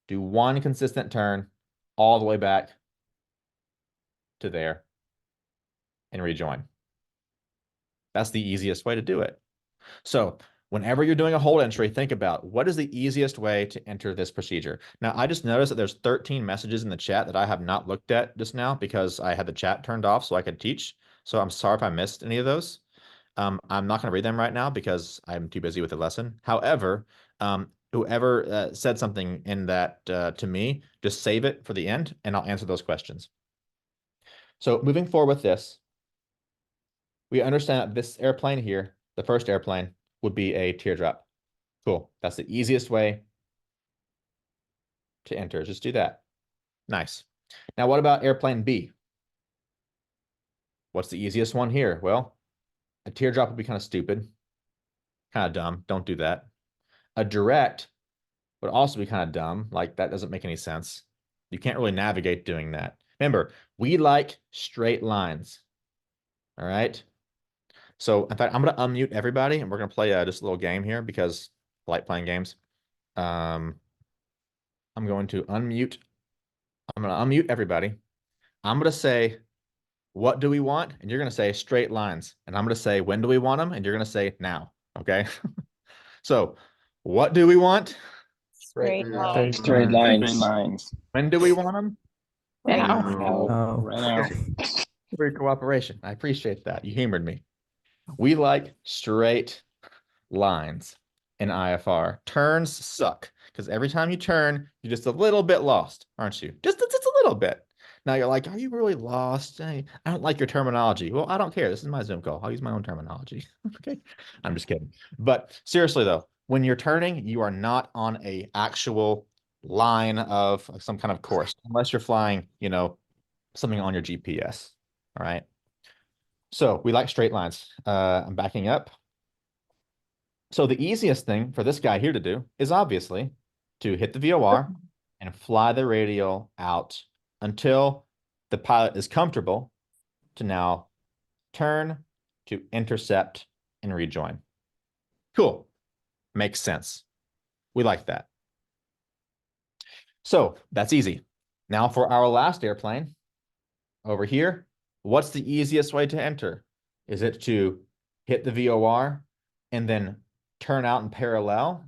do one consistent turn all the way back to there and rejoin. That's the easiest way to do it. So whenever you're doing a hold entry, think about what is the easiest way to enter this procedure. Now, I just noticed that there's 13 messages in the chat that I have not looked at just now because I had the chat turned off so I could teach. So I'm sorry if I missed any of those. I'm not going to read them right now because I'm too busy with the lesson. However, whoever said something in that to me, just save it for the end and I'll answer those questions. So moving forward with this, we understand that this airplane here, the first airplane, would be a teardrop. Cool. That's the easiest way to enter. Just do that. Nice. Now, what about airplane B? What's the easiest one here? Well, a teardrop would be kind of stupid, kind of dumb. Don't do that. A direct would also be kind of dumb. Like, that doesn't make any sense. You can't really navigate doing that. Remember, we like straight lines. All right. So, in fact, I'm going to unmute everybody and we're going to play just a little game here because I like playing games. I'm going to unmute. I'm going to unmute everybody. I'm going to say, what do we want? And you're going to say straight lines. And I'm going to say, when do we want them? And you're going to say now. Okay. So, what do we want? Straight lines. Straight lines. When do we want them? Now. Right now. For your cooperation. I appreciate that. You humored me. We like straight lines in IFR. Turns suck because every time you turn, you're just a little bit lost, aren't you? Just a little bit. Now you're like, are you really lost? I don't like your terminology. Well, I don't care. This is my Zoom call. I'll use my own terminology. Okay. I'm just kidding. But seriously though, when you're turning, you are not on a actual line of some kind of course, unless you're flying, something on your GPS. All right. So we like straight lines. I'm backing up. So the easiest thing for this guy here to do is obviously to hit the VOR and fly the radial out until the pilot is comfortable to now turn to intercept and rejoin. Cool. Makes sense. We like that. So that's easy. Now for our last airplane over here, what's the easiest way to enter? Is it to hit the VOR and then turn out in parallel?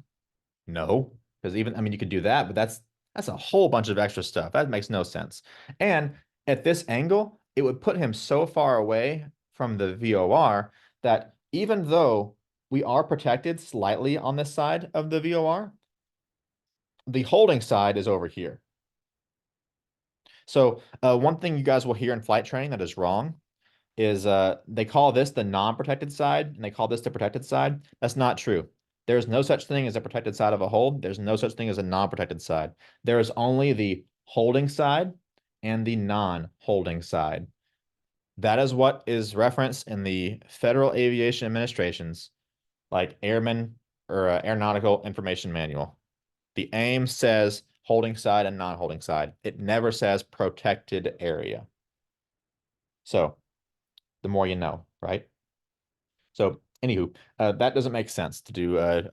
No, because you could do that, but that's a whole bunch of extra stuff. That makes no sense. And at this angle, it would put him so far away from the VOR that even though we are protected slightly on this side of the VOR, the holding side is over here. So one thing you guys will hear in flight training that is wrong is they call this the non-protected side and they call this the protected side. That's not true. There's no such thing as a protected side of a hold. There's no such thing as a non-protected side. There is only the holding side and the non-holding side. That is what is referenced in the Federal Aviation Administration's like Airman or Aeronautical Information Manual. The AIM says holding side and non-holding side. It never says protected area. So the more you know, right? So anywho, that doesn't make sense to do a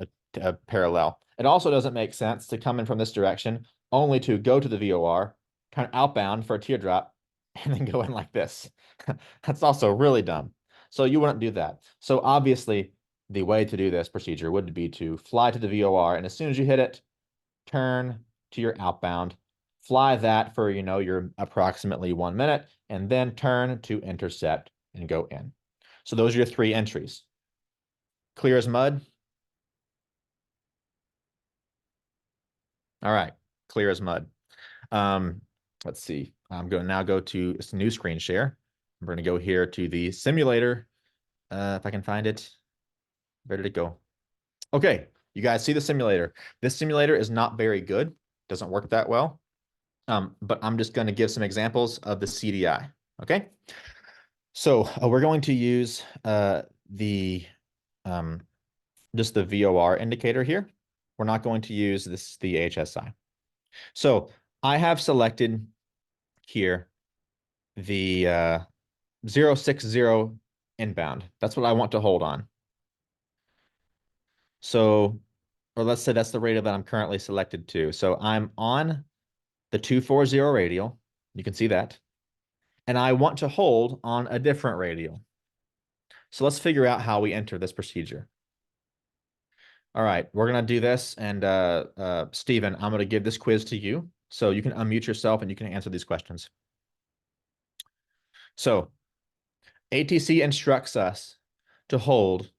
parallel. It also doesn't make sense to come in from this direction, only to go to the VOR, kind of outbound for a teardrop, and then go in like this. That's also really dumb. So you wouldn't do that. So obviously, the way to do this procedure would be to fly to the VOR, and as soon as you hit it, turn to your outbound, fly that for, your approximately 1 minute, and then turn to intercept and go in. So those are your 3 entries. Clear as mud? All right, clear as mud. Let's see. I'm going to now go to this new screen share. I'm going to go here to the simulator. If I can find it. Where did it go? Okay, you guys see the simulator. This simulator is not very good. Doesn't work that well. But I'm just going to give some examples of the CDI. Okay. So we're going to use the just the VOR indicator here. We're not going to use the HSI. So I have selected here the 060 inbound. That's what I want to hold on. So, or let's say that's the radio that I'm currently selected to. So I'm on the 240 radial. You can see that. And I want to hold on a different radial. So let's figure out how we enter this procedure. All right, we're going to do this. And Stephen, I'm going to give this quiz to you. So you can unmute yourself and you can answer these questions. So ATC instructs us to hold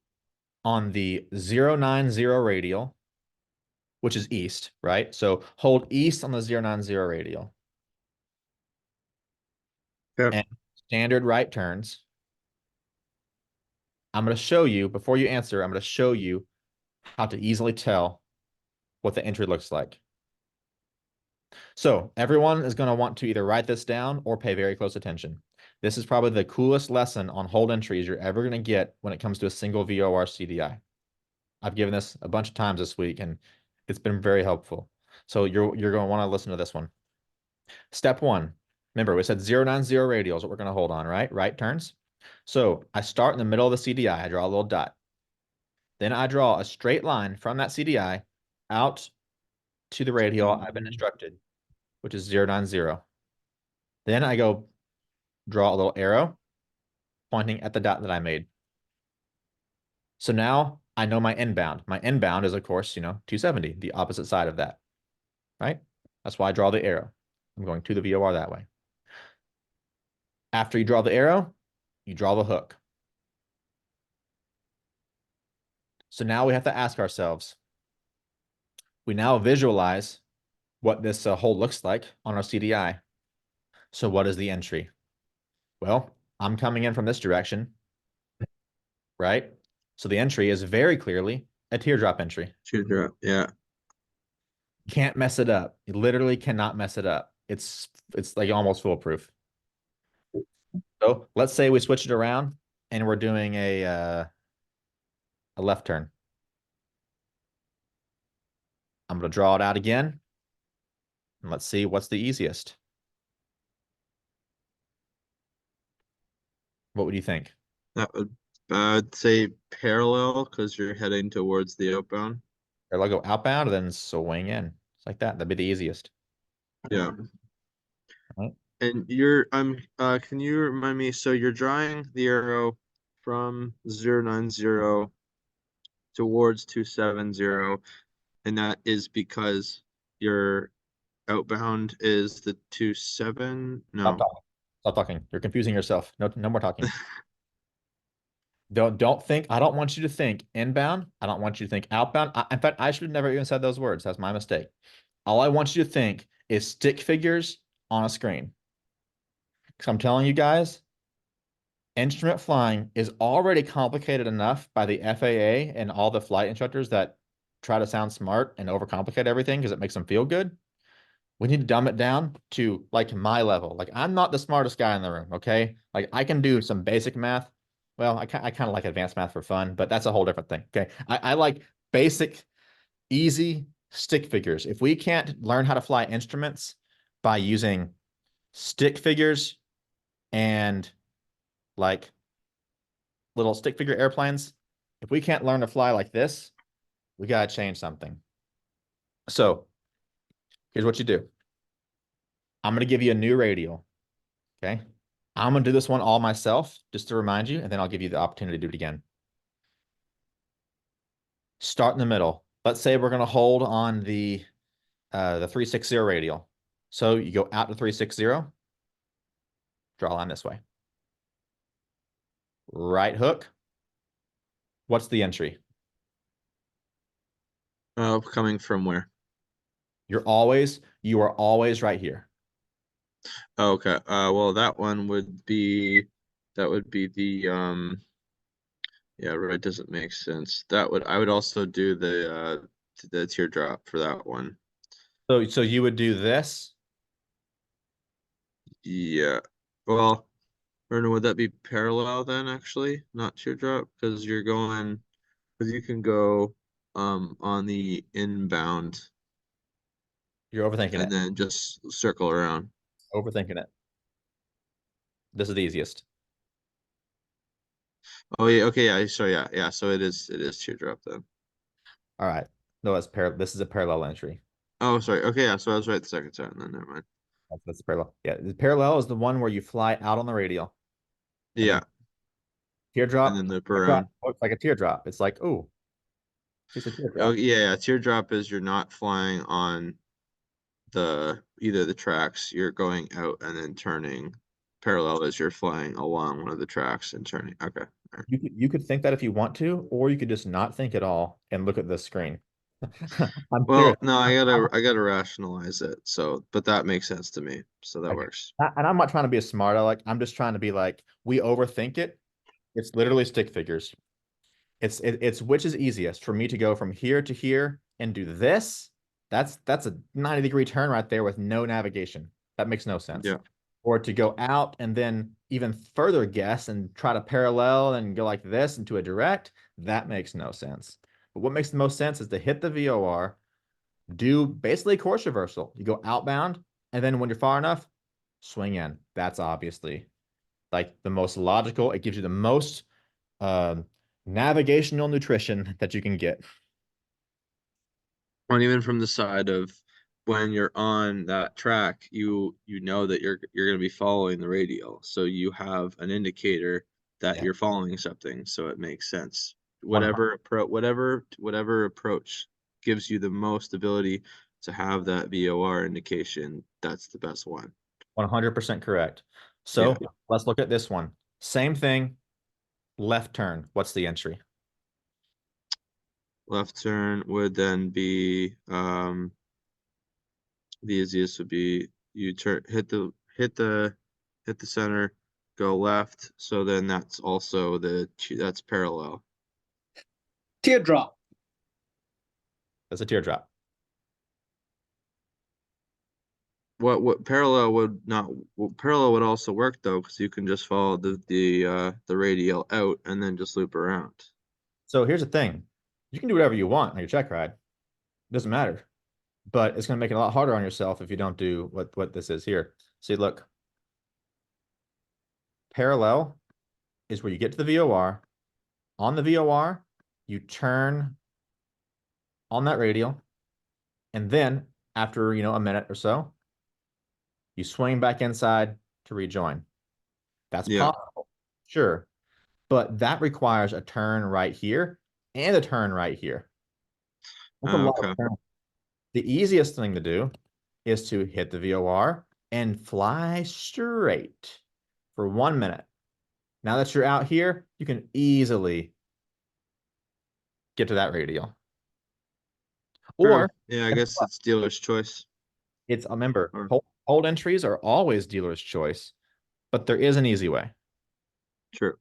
on the 090 radial, which is east, right? So hold east on the 090 radial. Yep. And standard right turns. I'm going to show you, before you answer, I'm going to show you how to easily tell what the entry looks like. So everyone is going to want to either write this down or pay very close attention. This is probably the coolest lesson on hold entries you're ever going to get when it comes to a single VOR CDI. I've given this a bunch of times this week, and it's been very helpful. So you're going to want to listen to this one. Step 1. Remember, we said 090 radial is what we're going to hold on, right? Right turns. So I start in the middle of the CDI. I draw a little dot. Then I draw a straight line from that CDI out to the radial I've been instructed, which is 090. Then I go draw a little arrow pointing at the dot that I made. So now I know my inbound. My inbound is, of course, 270, the opposite side of that, right? That's why I draw the arrow. I'm going to the VOR that way. After you draw the arrow, you draw the hook. So now we have to ask ourselves, we now visualize what this hold looks like on our CDI. So what is the entry? Well, I'm coming in from this direction, right? So the entry is very clearly a teardrop entry. Teardrop, yeah. Can't mess it up. You literally cannot mess it up. It's like almost foolproof. So let's say we switch it around and we're doing a left turn. I'm going to draw it out again. And let's see what's the easiest. What would you think? That would, I'd say parallel because you're heading towards the outbound. Or I'll go outbound and then swing in. It's like that. That'd be the easiest. Yeah. Right. And can you remind me, so you're drawing the arrow from 090 towards 270, and that is because your outbound is the 27? Stop No. talking. Stop talking. You're confusing yourself. No more talking. Don't think. I don't want you to think inbound. I don't want you to think outbound. In fact, I should have never even said those words. That's my mistake. All I want you to think is stick figures on a screen. Because I'm telling you guys, instrument flying is already complicated enough by the FAA and all the flight instructors that try to sound smart and overcomplicate everything because it makes them feel good. We need to dumb it down to like my level. Like I'm not the smartest guy in the room, okay? Like I can do some basic math. Well, I kind of like advanced math for fun, but that's a whole different thing. Okay. I like basic, easy stick figures. If we can't learn how to fly instruments by using stick figures and like little stick figure airplanes, if we can't learn to fly like this, we got to change something. So here's what you do. I'm going to give you a new radial. Okay. I'm going to do this one all myself just to remind you, and then I'll give you the opportunity to do it again. Start in the middle. Let's say we're going to hold on the 360 radial. So you go out to 360, draw a line this way. right hook. What's the entry? Coming from where? You are always right here. Oh, okay. Well, that would be the yeah, right. Doesn't make sense. I would also do the teardrop for that one. So you would do this. Yeah. Well, or no, would that be parallel then actually? Not teardrop because because you can go on the inbound You're overthinking and it. then just circle around. Overthinking it. This is the easiest. Oh yeah, okay, yeah, sorry, yeah. So it is teardrop then. All right. No, this is a parallel entry. Oh, sorry. Okay, yeah, so I was right the second time then, never mind. That's the parallel. Yeah, the parallel is the one where you fly out on the radial. And then Yeah, and teardrop, then loop teardrop around. looks like a teardrop. It's like, oh, she's a Oh teardrop. yeah, teardrop is you're not flying on either the tracks, you're going out and then turning. Parallel is you're flying along one of the tracks and turning. Okay. All right. You could think that if you want to, or you could just not think at all and look at this screen. I'm serious. Well, no, I gotta rationalize it. So, but that makes sense to me. So that Okay. works. And I'm not trying to be a smart aleck. I'm just trying to be like, we overthink it. It's literally stick figures. It's which is easiest for me to go from here to here and do this. That's a 90-degree turn right there with no navigation. That makes no sense. Yeah. Or to go out and then even further guess and try to parallel and go like this into a direct. That makes no sense. But what makes the most sense is to hit the VOR, do basically course reversal. You go outbound, and then when you're far enough, swing in. That's obviously like the most logical. It gives you the most um, navigational nutrition that you can get. And even from the side of when you're on that track, you know that you're going to be following the radial, so you have an indicator that Yeah. you're following something, so it makes sense. 100 Whatever approach gives you the most ability to have that VOR indication, that's the best one. 100% correct. Yeah. So let's look at this one. Same thing, left turn. What's the entry? Left turn would then be the easiest would be you turn hit the center, go left. So then that's also that's parallel. Teardrop. That's a teardrop. What parallel would not parallel would also work though, because you can just follow the radial out and then just loop around. So here's the thing. You can do whatever you want on your check ride. It doesn't matter. But it's going to make it a lot harder on yourself if you don't do what this is here. See, look. Parallel is where you get to the VOR. On the VOR, you turn on that radial. And then after, a minute or so, you swing back inside to rejoin. That's Yeah. possible, sure. But that requires a turn right here and a turn right here. That's a lot of Okay. turns. The easiest thing to do is to hit the VOR and fly straight for 1 minute. Now that you're out here, you can easily get to that radial. True. Or Yeah, I guess it's dealer's choice. it's, remember, Or hold entries are always dealer's choice, but there is an easy way. true.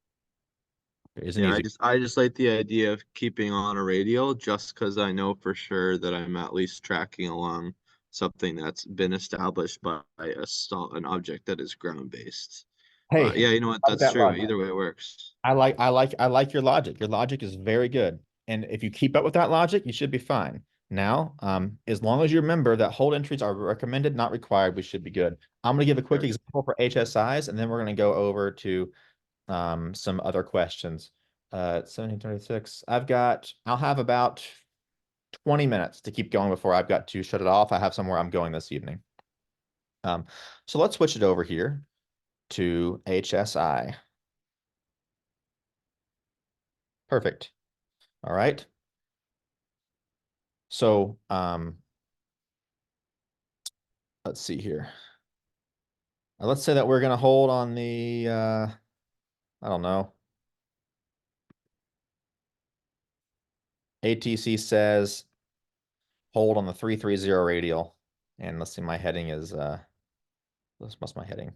There is an Yeah, easy. I just like the idea of keeping on a radial just because I know for sure that I'm at least tracking along something that's been established by an object that is ground based. But Hey, yeah, you know what? I like That's that true. logic. Either way it works. I like your logic. Your logic is very good. And if you keep up with that logic, you should be fine. Now, as long as you remember that hold entries are recommended, not required, we should be good. I'm going to give a quick Okay. example for HSIs, and then we're going to go over to some other questions. 1726. I'll have about 20 minutes to keep going before I've got to shut it off. I have somewhere I'm going this evening. So let's switch it over here to HSI. Perfect. All right. So let's see here. Let's say that we're going to hold on the, I don't know, ATC says hold on the 330 radial. And let's see, my heading is what's my heading?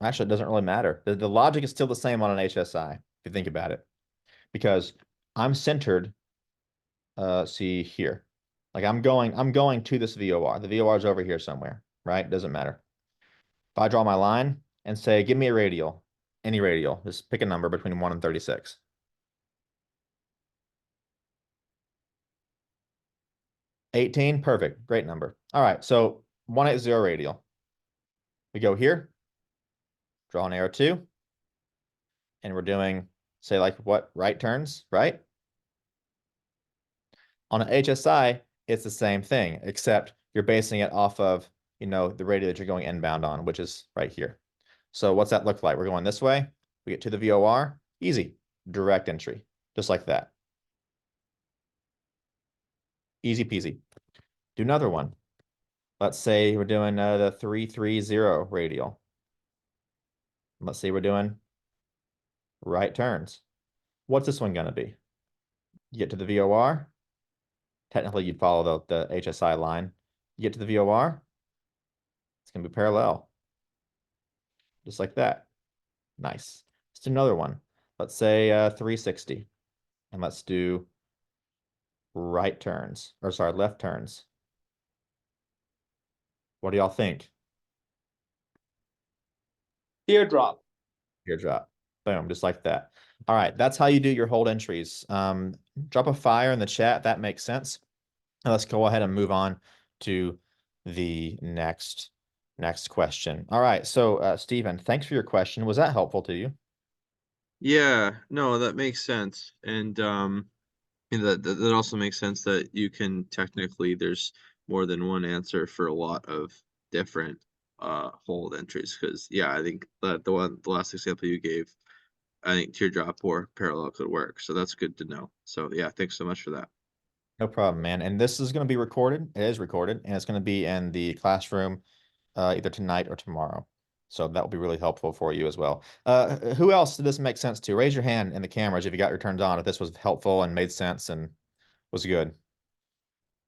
Actually, it doesn't really matter. The logic is still the same on an HSI, if you think about it. Because I'm centered, see here. Like I'm going to this VOR. The VOR is over here somewhere, right? Doesn't matter. If I draw my line and say, give me a radial, any radial, just pick a number between 1 and 36. 18, perfect, great number. All right, so 180 radial. We go here, draw an arrow 2, and we're doing, say, like what, right turns, right? On an HSI, it's the same thing, except you're basing it off of, the radial that you're going inbound on, which is right here. So what's that look like? We're going this way. We get to the VOR. Easy. Direct entry. Just like that. Easy peasy. Do another one. Let's say we're doing the 330 radial. Let's say we're doing right turns. What's this one going to be? You get to the VOR. Technically, you'd follow the HSI line. You get to the VOR. It's going to be parallel. Just like that. Nice. Let's do another one. Let's say 360. And let's do right turns. Or sorry, left turns. What do y'all think? Teardrop. Teardrop. Boom, just like that. All right, that's how you do your hold entries. Drop a fire in the chat if that makes sense. Now let's go ahead and move on to the next question. All right, so Stephen, thanks for your question. Was that helpful to you? Yeah, no, that makes sense. And that also makes sense that you can technically, there's more than one answer for a lot of different hold entries. Because yeah, I think that the last example you gave, I think teardrop or parallel could work. So that's good to know. So yeah, thanks so much for that. No problem, man. And this is going to be recorded. It is recorded, and it's going to be in the classroom either tonight or tomorrow. So that will be really helpful for you as well. Who else did this make sense to? Raise your hand in the cameras if you got your turns on, if this was helpful and made sense and was good.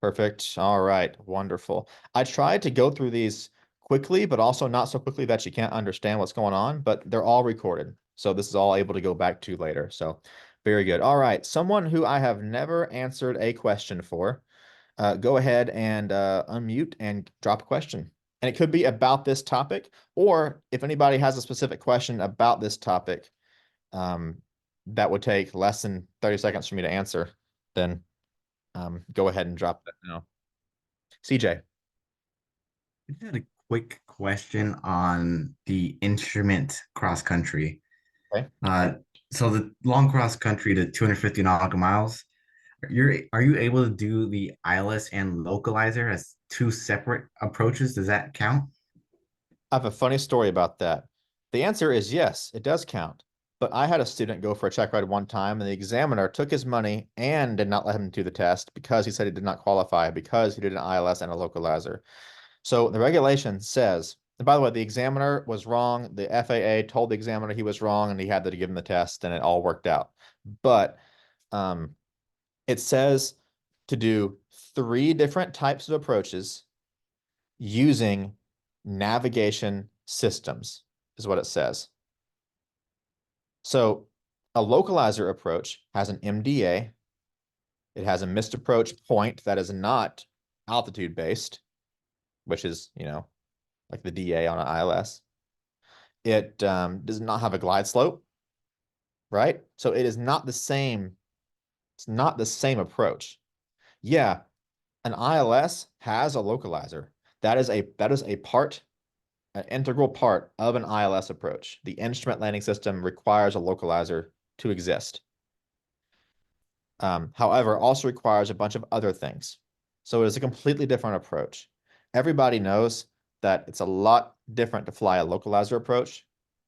Perfect. All right. Wonderful. I tried to go through these quickly, but also not so quickly that you can't understand what's going on, but they're all recorded. So this is all able to go back to later. So very good. All right. Someone who I have never answered a question for, go ahead and unmute and drop a question. And it could be about this topic, or if anybody has a specific question about this topic, that would take less than 30 seconds for me to answer, then go ahead and drop that now. CJ. I had a quick question on the instrument cross country. Okay. So the long cross country to 250 nautical miles, are you able to do the ILS and localizer as two separate approaches? Does that count? I have a funny story about that. The answer is yes, it does count. But I had a student go for a check ride one time, and the examiner took his money and did not let him do the test because he said he did not qualify because he did an ILS and a localizer. So the regulation says, and by the way, the examiner was wrong. The FAA told the examiner he was wrong, and he had to give him the test, and it all worked out. But it says to do 3 different types of approaches using navigation systems, is what it says. So a localizer approach has an MDA. It has a missed approach point that is not altitude based, which is, like the DA on an ILS. It does not have a glide slope, right? So it is not the same. It's not the same approach. Yeah, an ILS has a localizer. That is a part, an integral part of an ILS approach. The instrument landing system requires a localizer to exist. However, also requires a bunch of other things. So it is a completely different approach. Everybody knows that it's a lot different to fly a localizer approach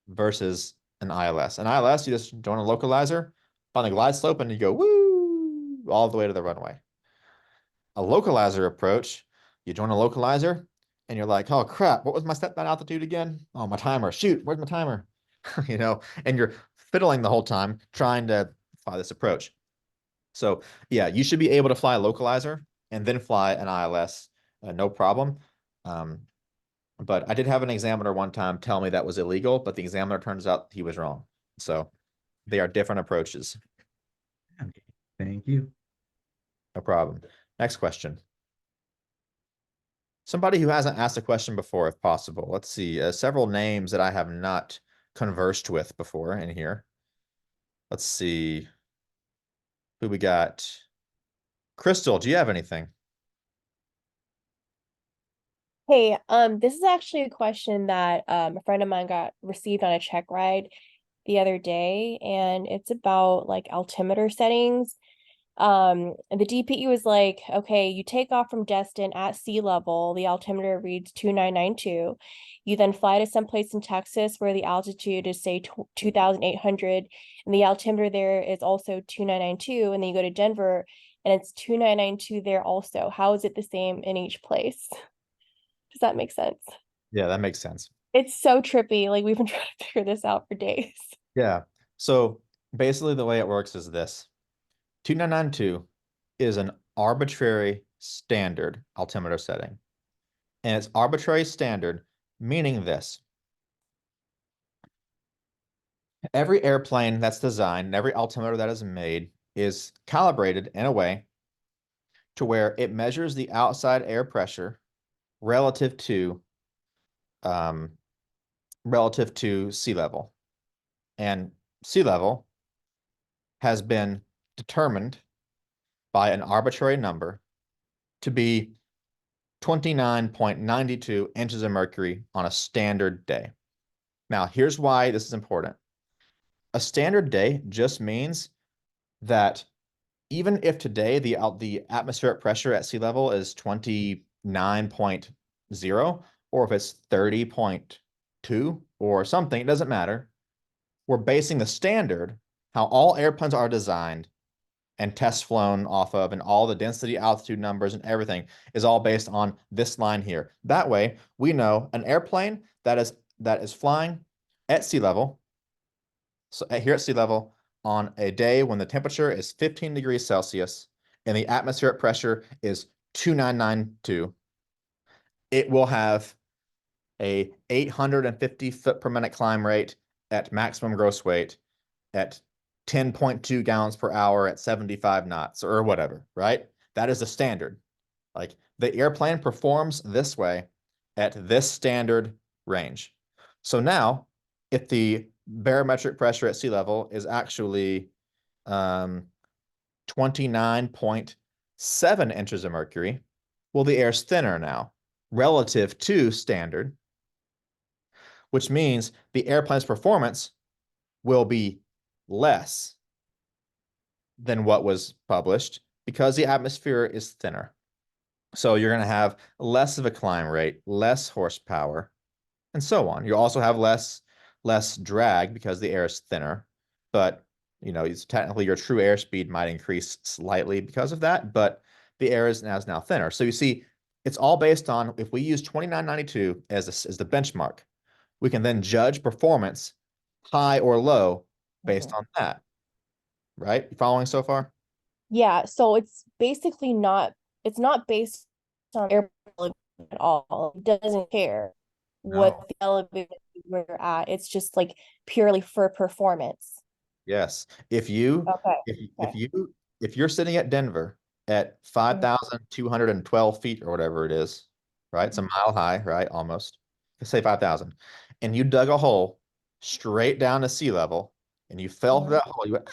versus an ILS. An ILS, you just join a localizer, find the glide slope, and you go woo all the way to the runway. A localizer approach, you join a localizer, and you're like, oh crap, what was my step down altitude again? Oh, my timer. Shoot, where's my timer? And you're fiddling the whole time, trying to fly this approach. So yeah, you should be able to fly a localizer and then fly an ILS, no problem. But I did have an examiner one time tell me that was illegal, but the examiner turns out he was wrong. So they are different approaches. Okay, thank you. No problem. Next question. Somebody who hasn't asked a question before, if possible. Let's see. Several names that I have not conversed with before in here. Let's see. Who we got? Crystal, do you have anything? Hey, this is actually a question that a friend of mine got received on a check ride the other day, and it's about like altimeter settings. And the DPE was like, okay, you take off from Destin at sea level, the altimeter reads 2992. You then fly to someplace in Texas where the altitude is say 2,800, and the altimeter there is also 2992, and then you go to Denver and it's 2992 there also. How is it the same in each place? Does that make sense? Yeah, that makes sense. It's so trippy. Like we've been trying to figure this out for days. Yeah. So basically the way it works is this. 2992 is an arbitrary standard altimeter setting. And it's arbitrary standard, meaning this. Every airplane that's designed and every altimeter that is made is calibrated in a way to where it measures the outside air pressure relative to um, sea level. And sea level has been determined by an arbitrary number to be 29.92 inches of mercury on a standard day. Now, here's why this is important. A standard day just means that even if today the atmospheric pressure at sea level is 29.0, or if it's 30.2 or something, it doesn't matter. We're basing the standard, how all airplanes are designed and tests flown off of, and all the density, altitude numbers, and everything is all based on this line here. That way, we know an airplane that is flying at sea level, so here at sea level, on a day when the temperature is 15 degrees Celsius and the atmospheric pressure is 2992, it will have a 850 foot per minute climb rate at maximum gross weight at 10.2 gallons per hour at 75 knots or whatever, right? That is the standard. Like the airplane performs this way at this standard range. So now, if the barometric pressure at sea level is actually 29.7 inches of mercury, well, the air is thinner now relative to standard, which means the airplane's performance will be less than what was published because the atmosphere is thinner. So you're going to have less of a climb rate, less horsepower, and so on. You also have less drag because the air is thinner, but it's technically your true airspeed might increase slightly because of that, but the air is now thinner. So you see, it's all based on, if we use 2992 as the benchmark, we can then judge performance high or low based on that. Right? You following so far? Yeah, so it's basically it's not based on air at all. It doesn't care what the elevation we're at. It's just like purely for performance. Yes. If you Okay. if you're sitting at Denver at 5,212 feet or whatever it is, right? It's a mile high, right? Almost. Let's say 5,000. And you dug a hole straight down to sea level and you fell through that hole, you went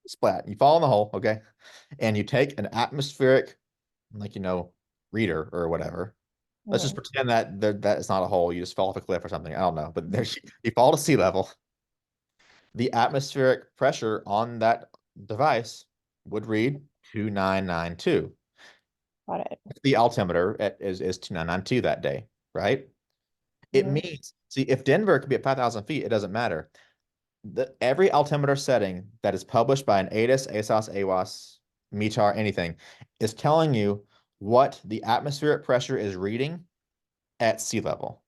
splat, you fall in the hole, okay? And you take an atmospheric, like, reader or whatever. Let's just pretend that it's not a hole. You just fell off a cliff or something. I don't know. But there you fall to sea level. The atmospheric pressure on that device would read 2992. Got it. The altimeter is 2992 that day, right? It means, see, if Denver could be at 5,000 feet, it doesn't matter. Every altimeter setting that is published by an ATIS, ASOS, AWOS, METAR, anything, is telling you what the atmospheric pressure is reading at sea level.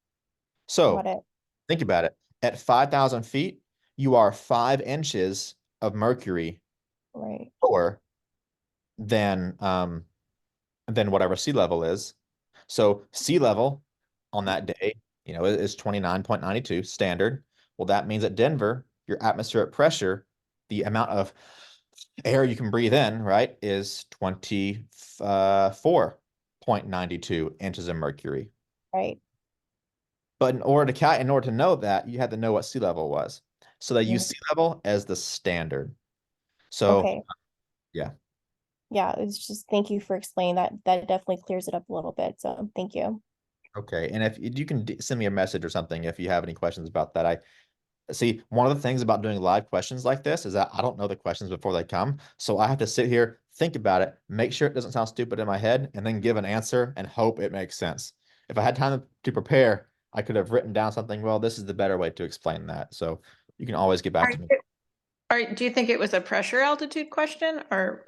So think about it. At 5,000 feet, you are 5 inches of mercury Right. lower than whatever sea level is. So sea level on that day, is 29.92 standard. Well, that means at Denver, your atmospheric pressure, the amount of air you can breathe in, right, is 24.92 inches of mercury. Right. But in order to know that, you had to know what sea level was. So they use sea level as the standard. So Okay. yeah. Yeah, it's just thank you for explaining that. That definitely clears it up a little bit. So thank you. Okay. And if you can send me a message or something if you have any questions about that. I see one of the things about doing live questions like this is that I don't know the questions before they come. So I have to sit here, think about it, make sure it doesn't sound stupid in my head, and then give an answer and hope it makes sense. If I had time to prepare, I could have written down something. Well, this is the better way to explain that. So you can always get back to me. Do you think it was a pressure altitude question or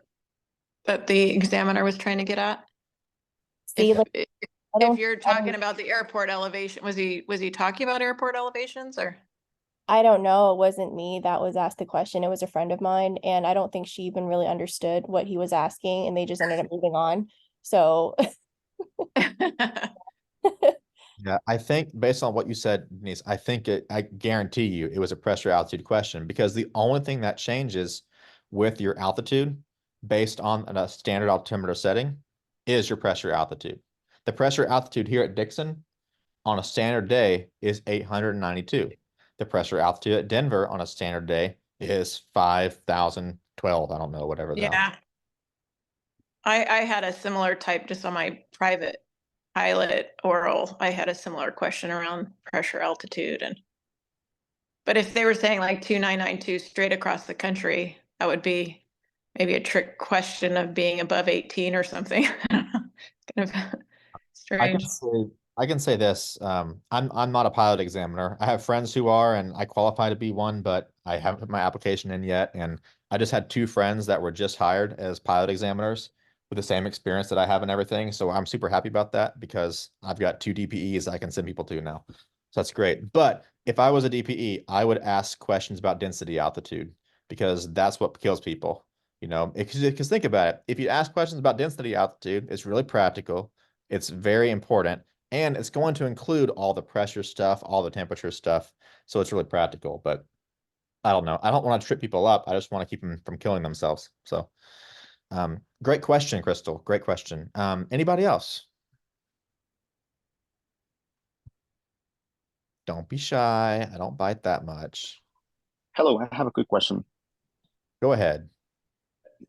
that the examiner was trying to get at? See, If like, if you're talking about the airport elevation, was he talking about airport elevations or? I don't know. It wasn't me that was asked the question. It was a friend of mine, and I don't think she even really understood what he was asking, and they just ended up moving on. So Yeah, I think based on what you said, Denise, I guarantee you it was a pressure altitude question because the only thing that changes with your altitude based on a standard altimeter setting is your pressure altitude. The pressure altitude here at Dixon on a standard day is 892. The pressure altitude at Denver on a standard day is 5,012. I don't know, whatever that. Yeah. I had a similar type just on my private pilot oral. I had a similar question around pressure altitude but if they were saying like 2992 straight across the country, that would be maybe a trick question of being above 18 or something. Kind of I can strange. say I can say this. I'm not a pilot examiner. I have friends who are, and I qualify to be one, but I haven't put my application in yet. And I just had two friends that were just hired as pilot examiners with the same experience that I have and everything. So I'm super happy about that because I've got two DPEs I can send people to now. So that's great. But if I was a DPE, I would ask questions about density altitude because that's what kills people. Because think about it. If you ask questions about density altitude, it's really practical. It's very important, and it's going to include all the pressure stuff, all the temperature stuff. So it's really practical, but I don't know. I don't want to trip people up. I just want to keep them from killing themselves. So, great question, Crystal. Great question. Anybody else? Don't be shy. I don't bite that much. Hello, I have a quick question. Go ahead.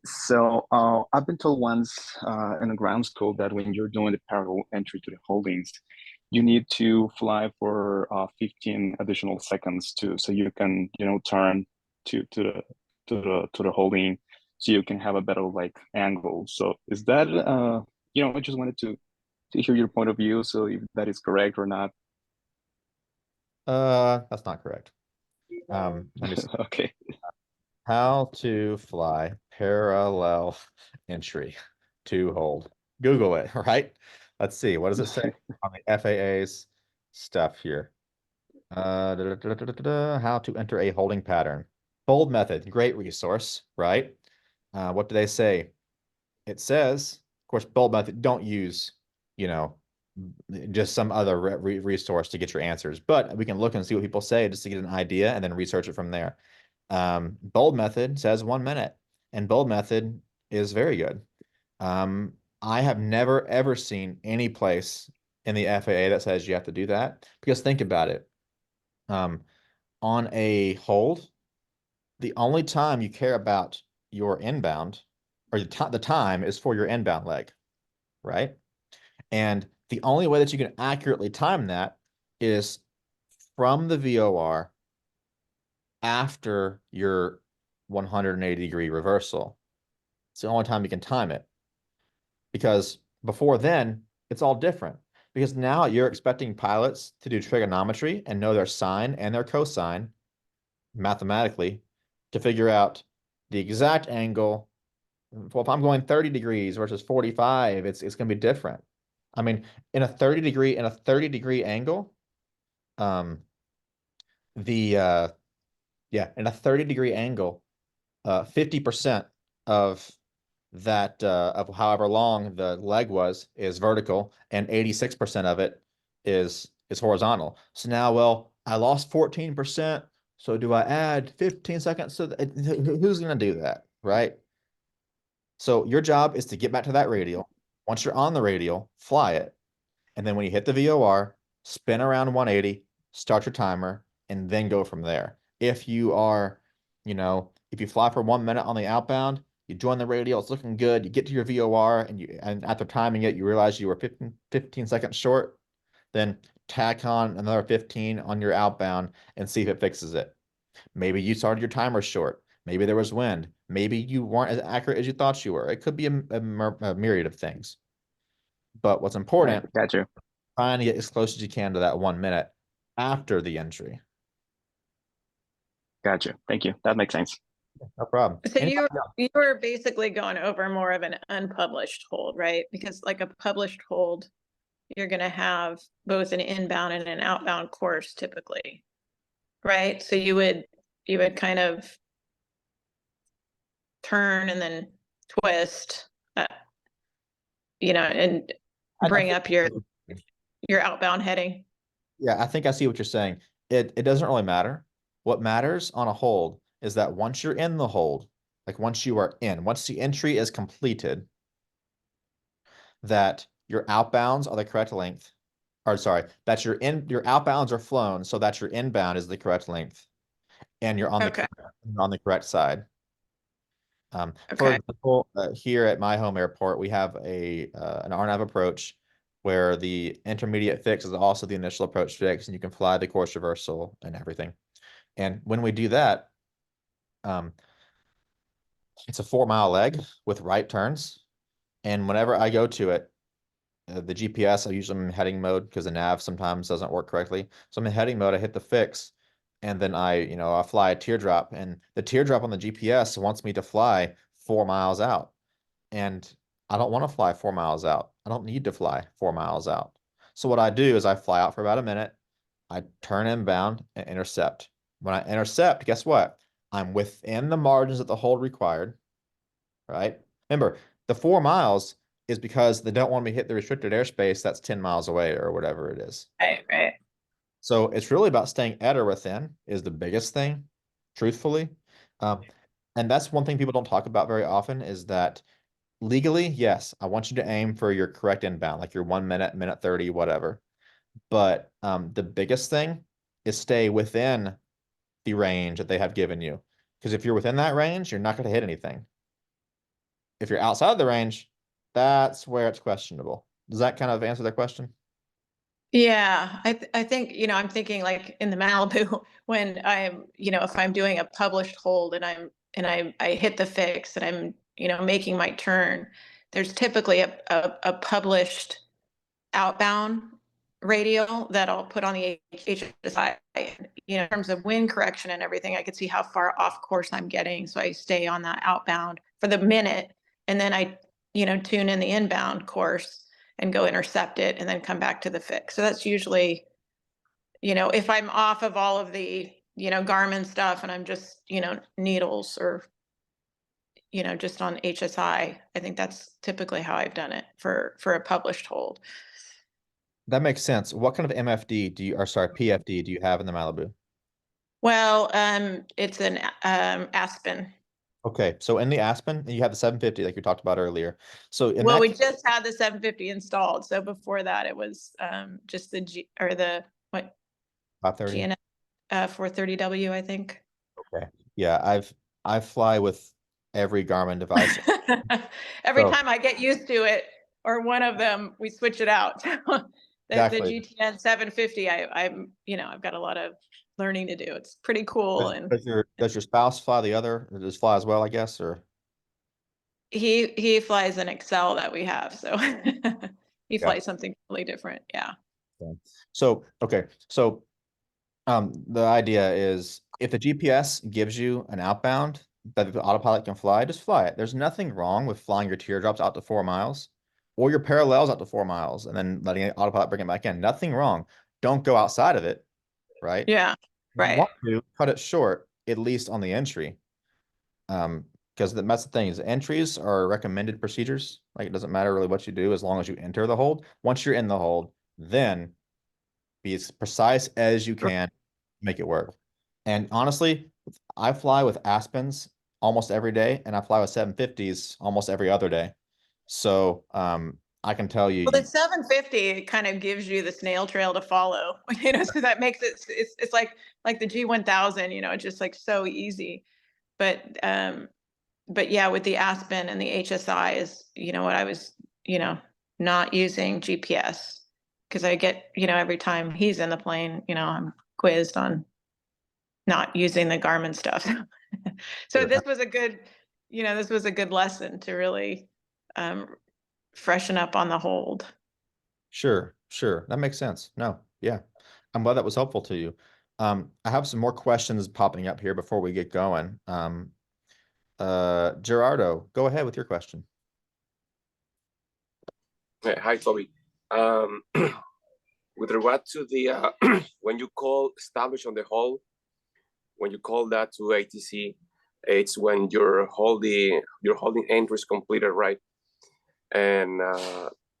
So, I've been told once in a ground school that when you're doing the parallel entry to the holdings, you need to fly for 15 additional seconds so you can, turn to the holding so you can have a better like angle. So is that I just wanted to hear your point of view, so if that is correct or not. That's not correct. Let me see. Okay. How to fly parallel entry to hold. Google it, right? Let's see. What does it say on the FAA's stuff here? How to enter a holding pattern. Fold method, great resource, right? What do they say? It says, of course, bold method, don't use, you know, just some other resource to get your answers, but we can look and see what people say just to get an idea and then research it from there. Bold method says 1 minute, and bold method is very good. I have never ever seen any place in the FAA that says you have to do that because think about it. Um, on a hold, the only time you care about your inbound or the time is for your inbound leg, right? And the only way that you can accurately time that is from the VOR after your 180-degree reversal. It's the only time you can time it because before then, it's all different. Because now you're expecting pilots to do trigonometry and know their sine and their cosine mathematically to figure out the exact angle. Well, if I'm going 30 degrees versus 45, it's going to be different. I mean, in a 30-degree angle, um, the yeah, in a 30-degree angle, 50% of that of however long the leg was is vertical, and 86% of it is horizontal. So now, well, I lost 14%. So do I add 15 seconds? So who's going to do that, right? So your job is to get back to that radial. Once you're on the radial, fly it. And then when you hit the VOR, spin around 180, start your timer, and then go from there. If you are, if you fly for 1 minute on the outbound, you join the radial, it's looking good, you get to your VOR, and after timing it, you realize you were 15 seconds short, then tack on another 15 on your outbound and see if it fixes it. Maybe you started your timer short. Maybe there was wind. Maybe you weren't as accurate as you thought you were. It could be a myriad of things. But what's important, Got you. trying to get as close as you can to that 1 minute after the entry. Got you. Thank you. That makes sense. No problem. So Anybody you were basically going over more of an unpublished hold, right? Because like a published hold, you're going to have both an inbound and an outbound course typically, right? So you would kind of turn and then twist, and bring up your outbound heading. Yeah, I think I see what you're saying. It doesn't really matter. What matters on a hold is that once you're in the hold, like once you are in, once the entry is completed, that your outbounds are the correct length. Or sorry, that your outbounds are flown so that your inbound is the correct length and you're on the correct side. For example, here at my home airport, we have an RNAV approach where the intermediate fix is also the initial approach fix, and you can fly the course reversal and everything. And when we do that, it's a 4-mile leg with right turns. And whenever I go to it, the GPS, I usually am in heading mode because the nav sometimes doesn't work correctly. So I'm in heading mode, I hit the fix, and then I fly a teardrop, and the teardrop on the GPS wants me to fly 4 miles out. And I don't want to fly 4 miles out. I don't need to fly 4 miles out. So what I do is I fly out for about a minute. I turn inbound and intercept. When I intercept, guess what? I'm within the margins that the hold required, right? Remember, the 4 miles is because they don't want me to hit the restricted airspace that's 10 miles away or whatever it is. Right. So it's really about staying at or within is the biggest thing, truthfully. And that's one thing people don't talk about very often is that legally, yes, I want you to aim for your correct inbound, like your 1 minute, minute 30, whatever. But the biggest thing is stay within the range that they have given you. Because if you're within that range, you're not going to hit anything. If you're outside of the range, that's where it's questionable. Does that kind of answer that question? Yeah, I think, I'm thinking like in the Malibu when I'm, if I'm doing a published hold and I hit the fix and I'm, making my turn, there's typically a published outbound radial that I'll put on the HSI. In terms of wind correction and everything, I could see how far off course I'm getting. So I stay on that outbound for the minute and then I, tune in the inbound course and go intercept it and then come back to the fix. So that's usually, if I'm off of all of the, Garmin stuff and I'm just, needles or, just on HSI, I think that's typically how I've done it for a published hold. That makes sense. What kind of MFD PFD do you have in the Malibu? Well, it's an Aspen. Okay, so in the Aspen, you have the 750 like you talked about earlier. So in Well, that we just had the 750 installed. So before that, it was just the 530. GNS 430W, I think. Okay. Yeah, I fly with every Garmin device. Every So- time I get used to it, or one of them, we switch it out. Exactly. The GTN 750, I've got a lot of learning to do. It's pretty cool. And Does your spouse fly the other? Does fly as well, I guess, or? he flies an Excel that we have, so he Yeah. flies something really different. Yeah. So, okay. So, the idea is if the GPS gives you an outbound that the autopilot can fly, just fly it. There's nothing wrong with flying your teardrops out to 4 miles or your parallels out to 4 miles and then letting the autopilot bring it back in. Nothing wrong. Don't go outside of it, right? Yeah. If you Right. want to cut it short, at least on the entry. Because that's the thing is entries are recommended procedures. Like it doesn't matter really what you do as long as you enter the hold. Once you're in the hold, then be as precise as you can, make it work. And honestly, I fly with Aspens almost every day, and I fly with 750s almost every other day. So I can tell you, Well, the 750 it kind of gives you the snail trail to follow, you know, so that makes it's like the G1000, you know, it's just like so easy. But yeah, with the Aspen and the HSI is, you know, what I was, you know, not using GPS because I get, you know, every time he's in the plane, you know, I'm quizzed on not using the Garmin stuff. So this was a good, you know, this was a good lesson to really um, freshen up on the hold. sure, sure, that makes sense. No, yeah, I'm glad that was helpful to you. I have some more questions popping up here before we get going. Gerardo, go ahead with your question. Hi, Toby. Um, with regard to the when you call establish on the hole, when you call that to ATC, it's when your holding entry is completed, right? And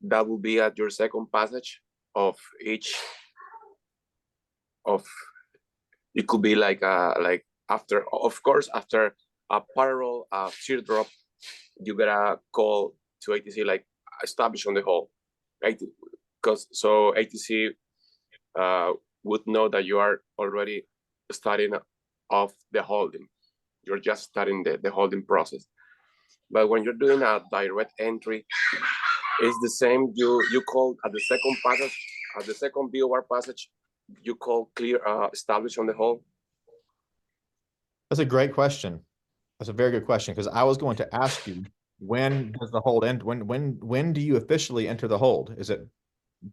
that will be at your second passage of each of it could be like after, of course, after a parallel teardrop, you gotta call to ATC like establish on the hole, right? Because so ATC would know that you are already starting off the holding. You're just starting the holding process. But when you're doing a direct entry, it's the same. You call at the second passage, at the second VOR passage, you call clear establish on the hole. That's a great question. That's a very good question because I was going to ask you, when does the hold end? When do you officially enter the hold? Is it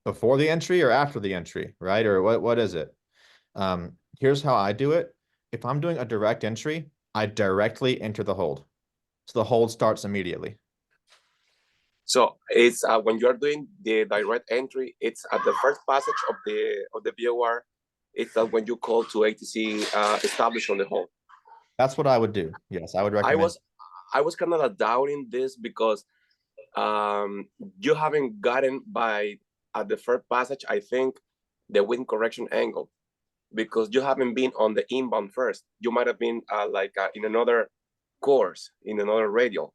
before the entry or after the entry, right? Or what is it? Here's how I do it. If I'm doing a direct entry, I directly enter the hold. So the hold starts immediately. So it's when you're doing the direct entry, it's at the first passage of the VOR. It's when you call to ATC establish on the hole. That's what I would do. Yes, I would recommend. I was kind of doubting this because you haven't gotten by at the first passage, I think, the wind correction angle because you haven't been on the inbound first. You might have been in another course, in another radial.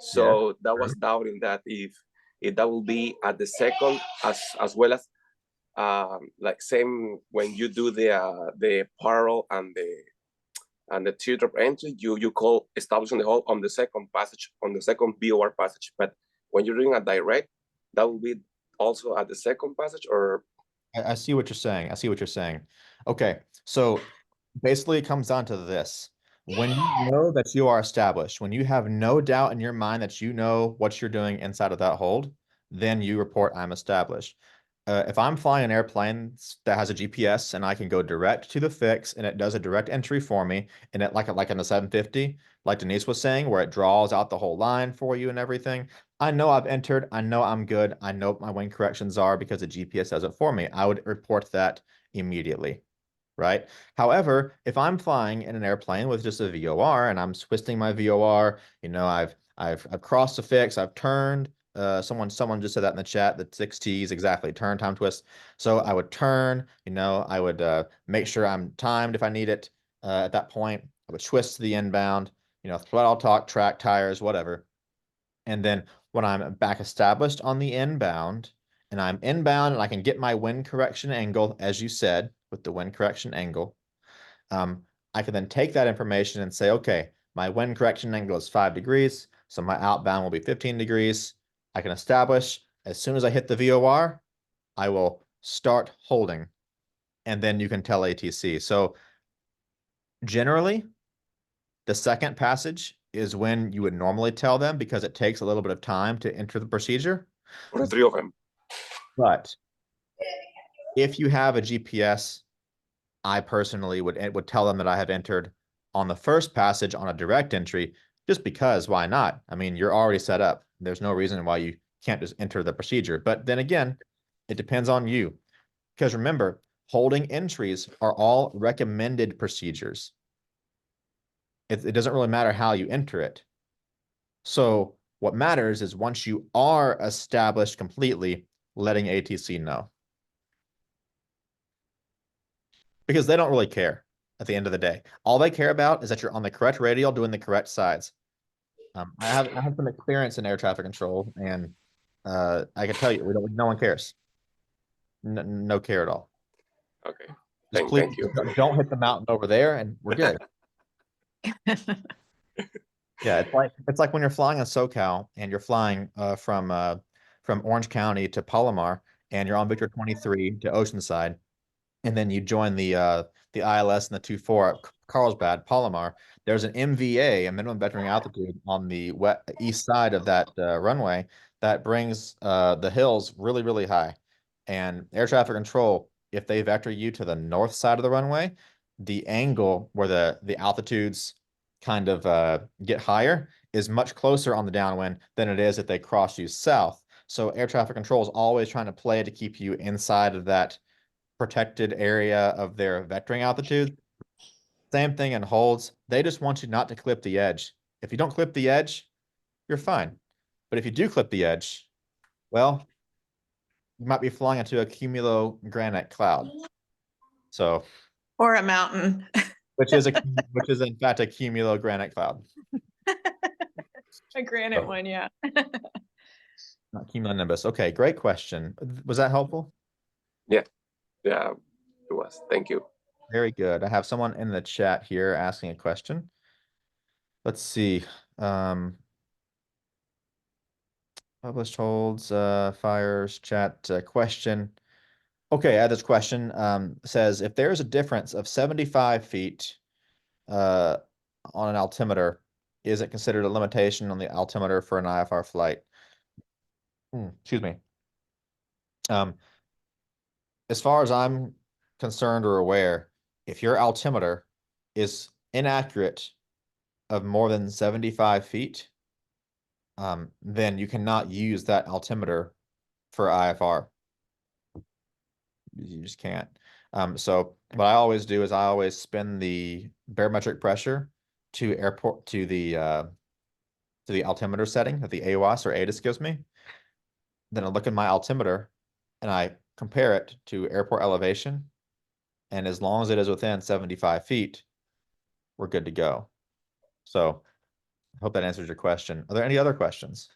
So that was doubting that if that will be at the second as well as like same when you do the parallel and the teardrop entry, you call establishing the hole on the second passage, on the second VOR passage. But when you're doing a direct, that will be also at the second passage or I see what you're saying. I see what you're saying. Okay, so basically it comes down to this. When you know that you are established, when you have no doubt in your mind that you know what you're doing inside of that hold, then you report I'm established. If I'm flying an airplane that has a GPS and I can go direct to the fix and it does a direct entry for me, and it like in the 750, like Denise was saying, where it draws out the whole line for you and everything, I know I've entered. I know I'm good. I know what my wing corrections are because the GPS does it for me. I would report that immediately, right? However, if I'm flying in an airplane with just a VOR and I'm twisting my VOR, you know, I've crossed the fix, I've turned. Someone just said that in the chat. The 6 T's exactly. Turn, time, twist. So I would turn. You know, I would make sure I'm timed if I need it. At that point, I would twist to the inbound. You know, throttle, talk, track, tires, whatever. And then when I'm back established on the inbound and I'm inbound and I can get my wind correction angle, as you said, with the wind correction angle, I can then take that information and say, okay, my wind correction angle is 5 degrees. So my outbound will be 15 degrees. I can establish as soon as I hit the VOR, I will start holding. And then you can tell ATC. So generally, the second passage is when you would normally tell them because it takes a little bit of time to enter the procedure. the three of them. But if you have a GPS, I personally would tell them that I have entered on the first passage on a direct entry, just because why not? I mean, you're already set up. There's no reason why you can't just enter the procedure. But then again, it depends on you. Because remember, holding entries are all recommended procedures. it doesn't really matter how you enter it. So what matters is once you are established completely, letting ATC know. Because they don't really care at the end of the day. All they care about is that you're on the correct radial doing the correct sides. I have some experience in air traffic control, and I can tell you, no one cares. No care at all. Okay. Just please Thank you. don't hit the mountain over there, and we're good. Yeah, it's like when you're flying in SoCal and you're flying from Orange County to Palomar, and you're on Victor 23 to Oceanside, and then you join the ILS and the 24 at Carlsbad, Palomar. There's an MVA, a minimum vectoring altitude, on the east side of that runway that brings the hills really, really high. And air traffic control, if they vector you to the north side of the runway, the angle where the altitudes kind of get higher is much closer on the downwind than it is if they cross you south. So air traffic control is always trying to play to keep you inside of that protected area of their vectoring altitude. Same thing in holds. They just want you not to clip the edge. If you don't clip the edge, you're fine. But if you do clip the edge, well, you might be flying into a cumulogranite cloud. So, Or a mountain. which is in fact a cumulogranite cloud. A granite one, yeah. Not cumulonimbus. Okay, great question. Was that helpful? Yeah, it was. Thank you. Very good. I have someone in the chat here asking a question. Let's see. Published holds, fires, chat, question. Okay, I have this question. Says, if there's a difference of 75 feet on an altimeter, is it considered a limitation on the altimeter for an IFR flight? Excuse me. As far as I'm concerned or aware, if your altimeter is inaccurate of more than 75 feet, then you cannot use that altimeter for IFR. You just can't. So what I always do is I always spin the barometric pressure to the altimeter setting that the AWAS or ATIS gives me. Then I look at my altimeter and I compare it to airport elevation. And as long as it is within 75 feet, we're good to go. So I hope that answers your question. Are there any other questions?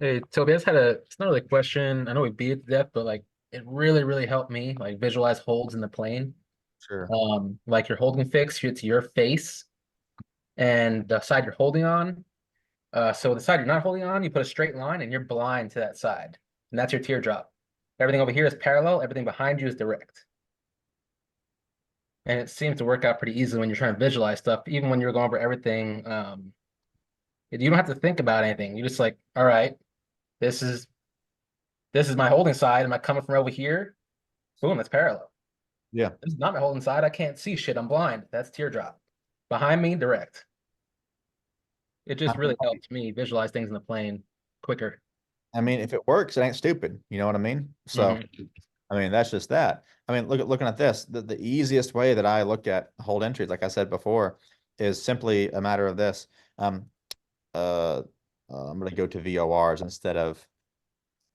Hey, Toby, I just had it's not really a question. I know we beat it to death, but like it really, really helped me like visualize holds in the plane. Sure. Like you're holding fixed, it's your face and the side you're holding on. So the side you're not holding on, you put a straight line and you're blind to that side. And that's your teardrop. Everything over here is parallel, everything behind you is direct. And it seems to work out pretty easily when you're trying to visualize stuff, even when you're going over everything. You don't have to think about anything. You're just like, all right, this is my holding side. Am I coming from over here? Boom, that's parallel. Yeah. This is not my holding side. I can't see shit. I'm blind. That's teardrop. Behind me, direct. It just really helped me visualize things in the plane quicker. I mean, if it works, it ain't stupid. You know what I mean? So, I mean, that's just that. I mean, looking at this, the easiest way that I look at hold entries, like I said before, is simply a matter of this. I'm going to go to VORs instead of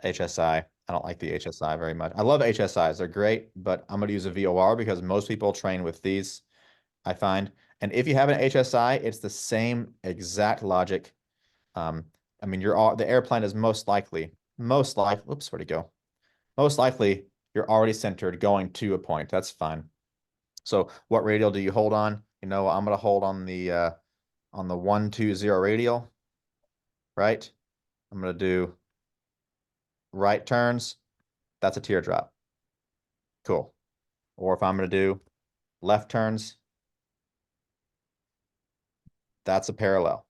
HSI. I don't like the HSI very much. I love HSIs. They're great, but I'm going to use a VOR because most people train with these, I find. And if you have an HSI, it's the same exact logic. I mean, the airplane is most likely, oops, where'd it go? Most likely you're already centered going to a point. That's fine. So what radial do you hold on? You know, I'm going to hold on the 120 radial, right? I'm going to do right turns. That's a teardrop. Cool. Or if I'm going to do left turns, that's a parallel.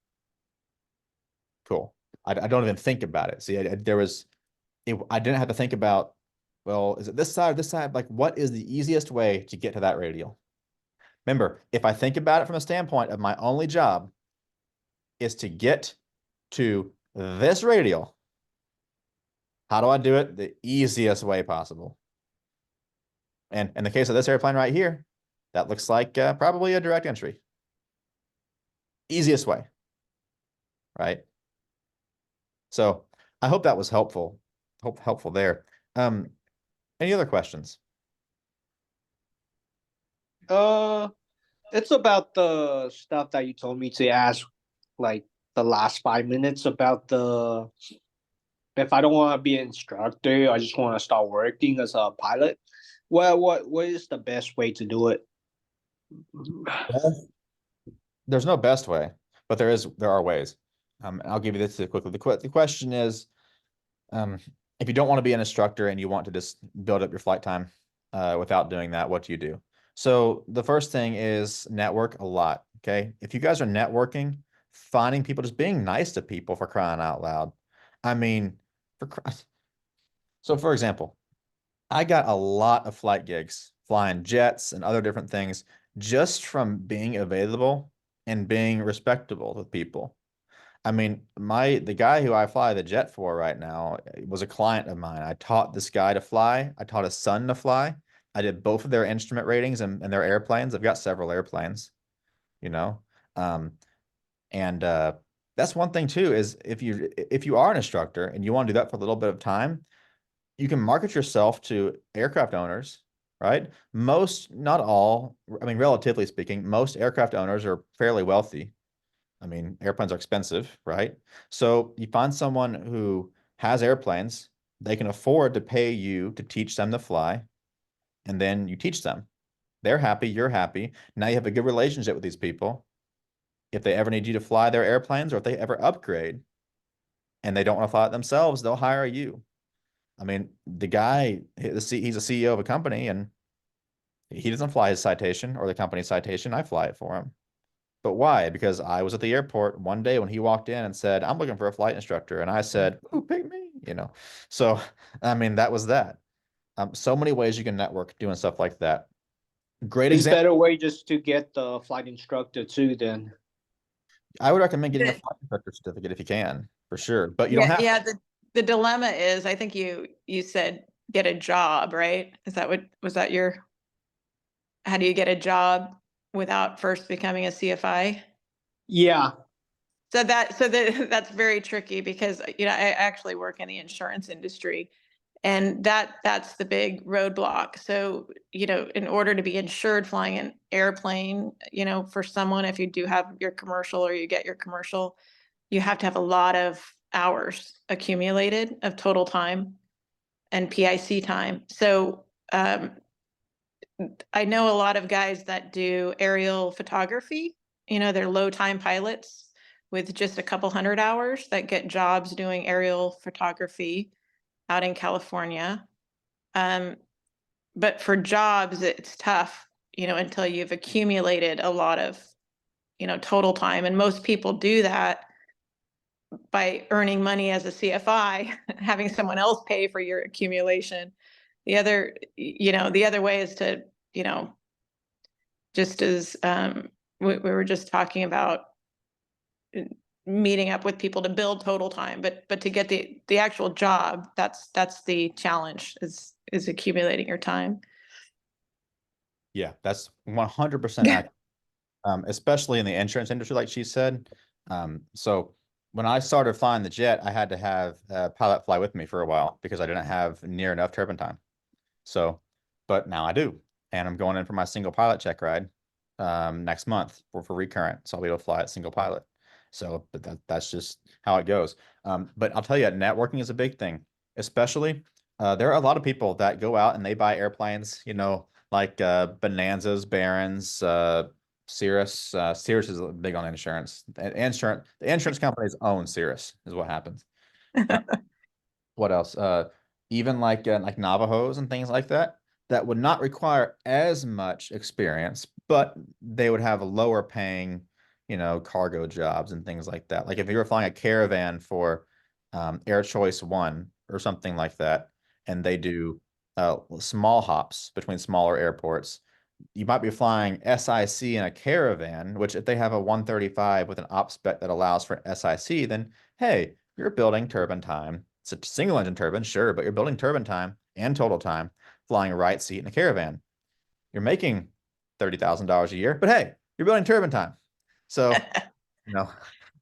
Cool. I don't even think about it. See, I didn't have to think about, well, is it this side or this side? Like, what is the easiest way to get to that radial? Remember, if I think about it from a standpoint of my only job is to get to this radial, how do I do it? The easiest way possible. And in the case of this airplane right here, that looks like probably a direct entry. Easiest way, right? So I hope that was helpful. Helpful there. Any other questions? It's about the stuff that you told me to ask, like the last 5 minutes about the if I don't want to be an instructor, I just want to start working as a pilot. Well, what is the best way to do it? Well, there's no best way, but there are ways. And I'll give you this quickly. The question is, if you don't want to be an instructor and you want to just build up your flight time without doing that, what do you do? So the first thing is network a lot. Okay. If you guys are networking, finding people, just being nice to people for crying out loud. I mean, so for example, I got a lot of flight gigs, flying jets and other different things just from being available and being respectable with people. I mean, the guy who I fly the jet for right now was a client of mine. I taught this guy to fly. I taught his son to fly. I did both of their instrument ratings and their airplanes. I've got several airplanes, you know. Um, and that's one thing too, is if you are an instructor and you want to do that for a little bit of time, you can market yourself to aircraft owners, right? Most, not all, I mean, relatively speaking, most aircraft owners are fairly wealthy. I mean, airplanes are expensive, right? So you find someone who has airplanes, they can afford to pay you to teach them to fly, and then you teach them. They're happy, you're happy. Now you have a good relationship with these people. If they ever need you to fly their airplanes, or if they ever upgrade and they don't want to fly it themselves, they'll hire you. I mean, the guy, he's a CEO of a company, and he doesn't fly his citation or the company's citation. I fly it for him. But why? Because I was at the airport one day when he walked in and said, "I'm looking for a flight instructor." And I said, "Ooh, pick me," you know. So, I mean, that was that. So many ways you can network doing stuff like that. Great It's example. better way just to get the flight instructor too. Then I would recommend getting a The- flight instructor certificate if you can, for sure. But you don't Yeah, have yeah. to. The dilemma is, I think you said get a job, right? Is that what was that your? How do you get a job without first becoming a CFI? yeah, That's very tricky because I actually work in the insurance industry, and that's the big roadblock. So in order to be insured flying an airplane, for someone, if you do have your commercial or you get your commercial, you have to have a lot of hours accumulated of total time and PIC time. So I know a lot of guys that do aerial photography. They're low time pilots with just a couple hundred hours that get jobs doing aerial photography out in California. Um, but for jobs, it's tough, until you've accumulated a lot of, total time. And most people do that by earning money as a CFI, having someone else pay for your accumulation. The other way is to, just as we were just talking about meeting up with people to build total time, but to get the actual job, that's the challenge is accumulating your time. Yeah, that's 100% accurate. Especially in the insurance industry, like she said. So when I started flying the jet, I had to have a pilot fly with me for a while because I didn't have near enough turbine time. So, but now I do, and I'm going in for my single pilot check ride next month for recurrent, so I'll be able to fly at single pilot. So, but that's just how it goes. But I'll tell you, networking is a big thing, especially there are a lot of people that go out and they buy airplanes, like Bonanzas, Barons, Cirrus. Cirrus is big on insurance. The insurance companies own Cirrus, is what happens. What else? Even like Navajos and things like that, that would not require as much experience, but they would have a lower paying, cargo jobs and things like that. Like if you were flying a Caravan for Air Choice One or something like that, and they do small hops between smaller airports, you might be flying SIC in a Caravan, which if they have a 135 with an op spec that allows for SIC, then hey, you're building turbine time. It's a single engine turbine, sure, but you're building turbine time and total time flying a right seat in a Caravan. You're making $30,000 a year, but hey, you're building turbine time. So No.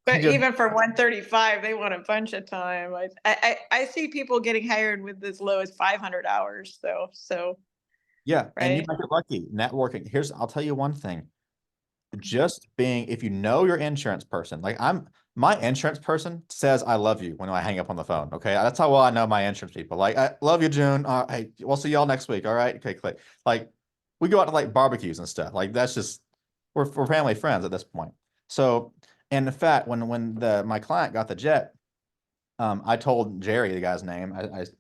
But even for 135, they want a bunch of time. I see people getting hired with as low as 500 hours though. So, Yeah, and you right. might get lucky. Networking. I'll tell you one thing. Just being, if you know your insurance person, like my insurance person says I love you when I hang up on the phone. Okay. That's how well I know my insurance people. Like, I love you, June. Hey, we'll see y'all next week. All right. Okay, click. Like, we go out to like barbecues and stuff. Like, that's just, we're family friends at this point. So, and in fact, when my client got the jet, I told Jerry, the guy's name,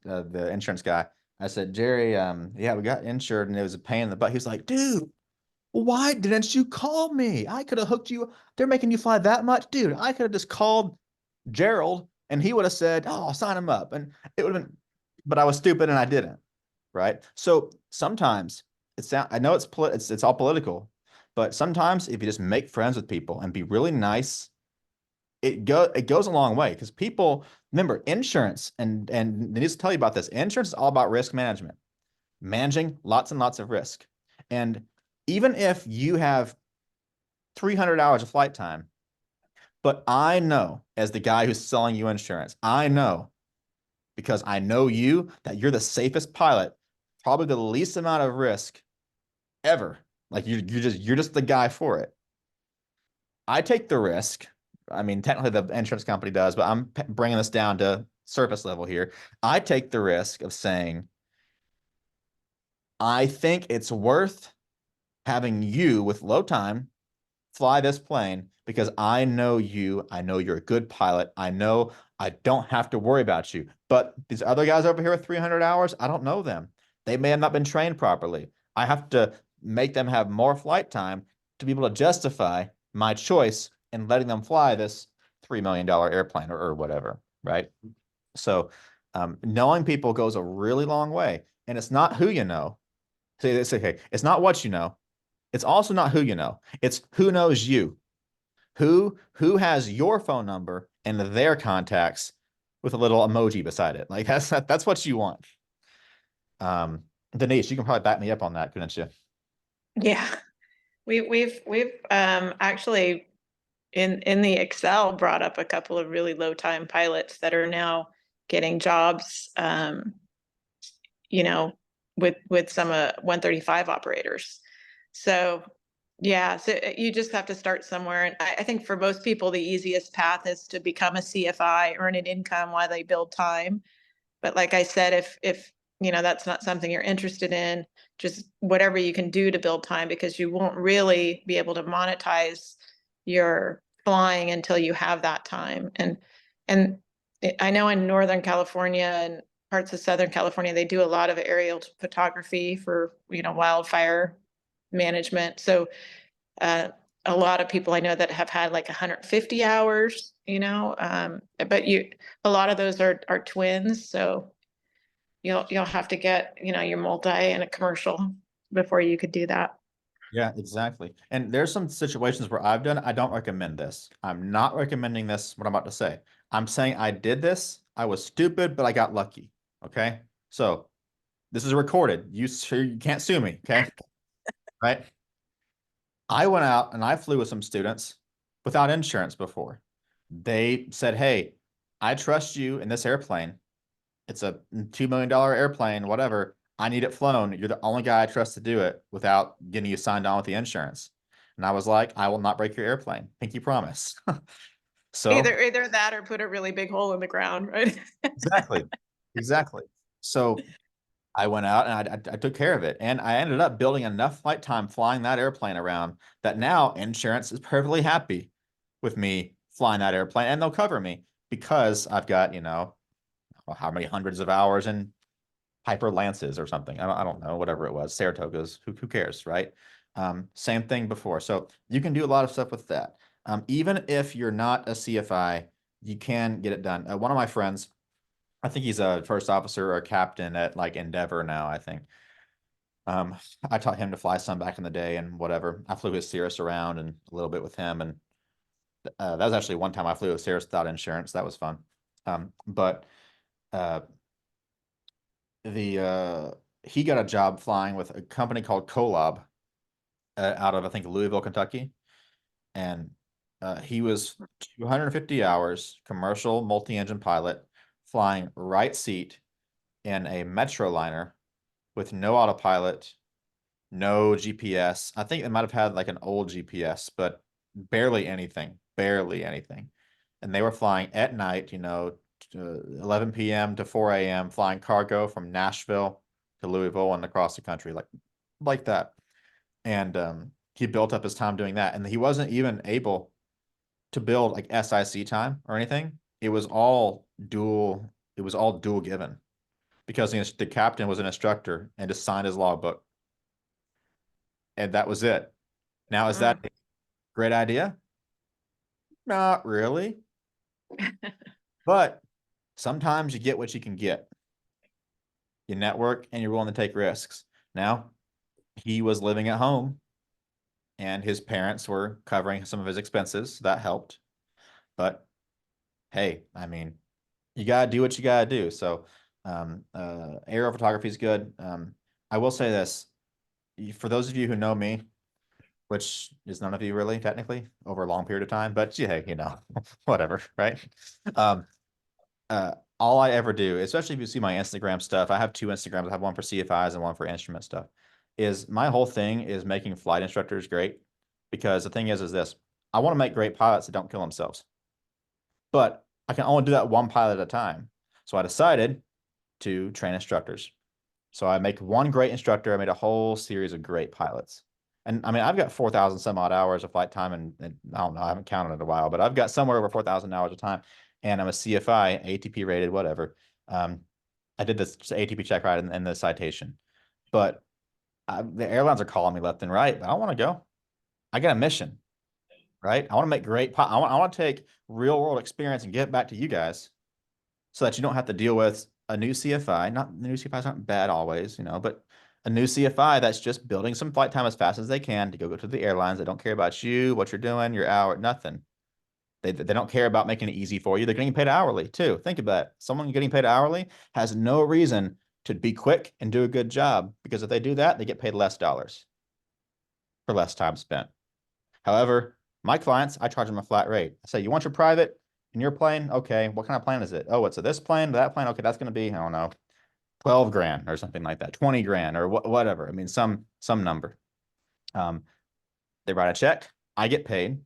the insurance guy, I said, Jerry, yeah, we got insured and it was a pain in the butt. He was like, dude, why didn't you call me? I could have hooked you. They're making you fly that much, dude. I could have just called Gerald and he would have said, oh, I'll sign him up. And it would have been, but I was stupid and I didn't. Right. So sometimes I know it's all political, but sometimes if you just make friends with people and be really nice, it goes a long way because people remember insurance and they need to tell you about this. Insurance is all about risk management, managing lots and lots of risk. And even if you have 300 hours of flight time, but I know as the guy who's selling you insurance, I know because I know you that you're the safest pilot, probably the least amount of risk ever. Like you're just the guy for it. I take the risk. I mean, technically the insurance company does, but I'm bringing this down to surface level here. I take the risk of saying, I think it's worth having you with low time fly this plane because I know you. I know you're a good pilot. I know I don't have to worry about you. But these other guys over here with 300 hours, I don't know them. They may have not been trained properly. I have to make them have more flight time to be able to justify my choice in letting them fly this $3 million airplane or whatever, right? So knowing people goes a really long way. And it's not who you know. Say, okay, it's not what you know. It's also not who you know. It's who knows you. Who has your phone number and their contacts with a little emoji beside it. Like that's what you want. Denise, you can probably back me up on that, couldn't you? Yeah. We've actually in the Excel brought up a couple of really low time pilots that are now getting jobs you know, with some 135 operators. So yeah, so you just have to start somewhere. And I think for most people, the easiest path is to become a CFI, earn an income while they build time. But like I said, if you know that's not something you're interested in, just whatever you can do to build time, because you won't really be able to monetize your flying until you have that time. And I know in Northern California and parts of Southern California, they do a lot of aerial photography for, wildfire management. So uh, a lot of people I know that have had like 150 hours, but a lot of those are twins. So you'll have to get, your multi and a commercial before you could do that. Yeah, exactly. And there's some situations where I've done it. I don't recommend this. I'm not recommending this, what I'm about to say. I'm saying I did this. I was stupid, but I got lucky. Okay. So this is recorded. You can't sue me. Okay. Right. I went out and I flew with some students without insurance before. They said, hey, I trust you in this airplane. It's a $2 million airplane, whatever. I need it flown. You're the only guy I trust to do it without getting you signed on with the insurance. And I was like, I will not break your airplane. Pinky promise. So Either that or put a really big hole in the ground, right? exactly. Exactly. So I went out and I took care of it. And I ended up building enough flight time flying that airplane around that now insurance is perfectly happy with me flying that airplane and they'll cover me because I've got, how many hundreds of hours in Piper Lances or something. I don't know, whatever it was, Saratogas, who cares, right? Same thing before. So you can do a lot of stuff with that. Even if you're not a CFI, you can get it done. One of my friends, I think he's a first officer or a captain at like Endeavor now, I think. I taught him to fly some back in the day and whatever. I flew his Cirrus around and a little bit with him. And that was actually one time I flew a Cirrus without insurance. That was fun. But uh, he got a job flying with a company called Kolob out of I think Louisville, Kentucky, and He was 250 hours, commercial multi-engine pilot, flying right seat in a Metroliner with no autopilot, no GPS. I think it might have had like an old GPS, but barely anything, barely anything. And they were flying at night, 11 p.m. to 4 a.m., flying cargo from Nashville to Louisville and across the country, like that. And he built up his time doing that. And he wasn't even able to build like SIC time or anything. It was all dual given because the captain was an instructor and just signed his logbook. And that was it. Now, is that a great idea? Not really. But sometimes you get what you can get. You network and you're willing to take risks. Now, he was living at home and his parents were covering some of his expenses. So that helped. But hey, I mean, you gotta do what you gotta do. So aerial photography is good. I will say this, for those of you who know me, which is none of you really technically over a long period of time, but yeah, whatever, right? All I ever do, especially if you see my Instagram stuff, I have two Instagrams. I have one for CFIs and one for instrument stuff. Is my whole thing is making flight instructors great, because the thing is this: I want to make great pilots that don't kill themselves, but I can only do that one pilot at a time. So I decided to train instructors. So I make one great instructor. I made a whole series of great pilots. And I mean, I've got 4,000 some odd hours of flight time, and I don't know, I haven't counted in a while, but I've got somewhere over 4,000 hours of time. And I'm a CFI, ATP rated, whatever. I did this ATP check right in the citation. But the airlines are calling me left and right, but I don't want to go. I got a mission, right? I want to make great, I want to take real world experience and get it back to you guys so that you don't have to deal with a new CFI. Not the new CFIs aren't bad always, but a new CFI that's just building some flight time as fast as they can to go to the airlines. They don't care about you, what you're doing, your hour, nothing. They don't care about making it easy for you. They're getting paid hourly too. Think about it. Someone getting paid hourly has no reason to be quick and do a good job, because if they do that, they get paid less dollars for less time spent. However, my clients, I charge them a flat rate. I say, you want your private in your plane? Okay. What kind of plane is it? Oh, it's this plane, that plane. Okay, that's going to be, I don't know, 12 grand or something like that, 20 grand or whatever. I mean, some number. They write a check, I get paid.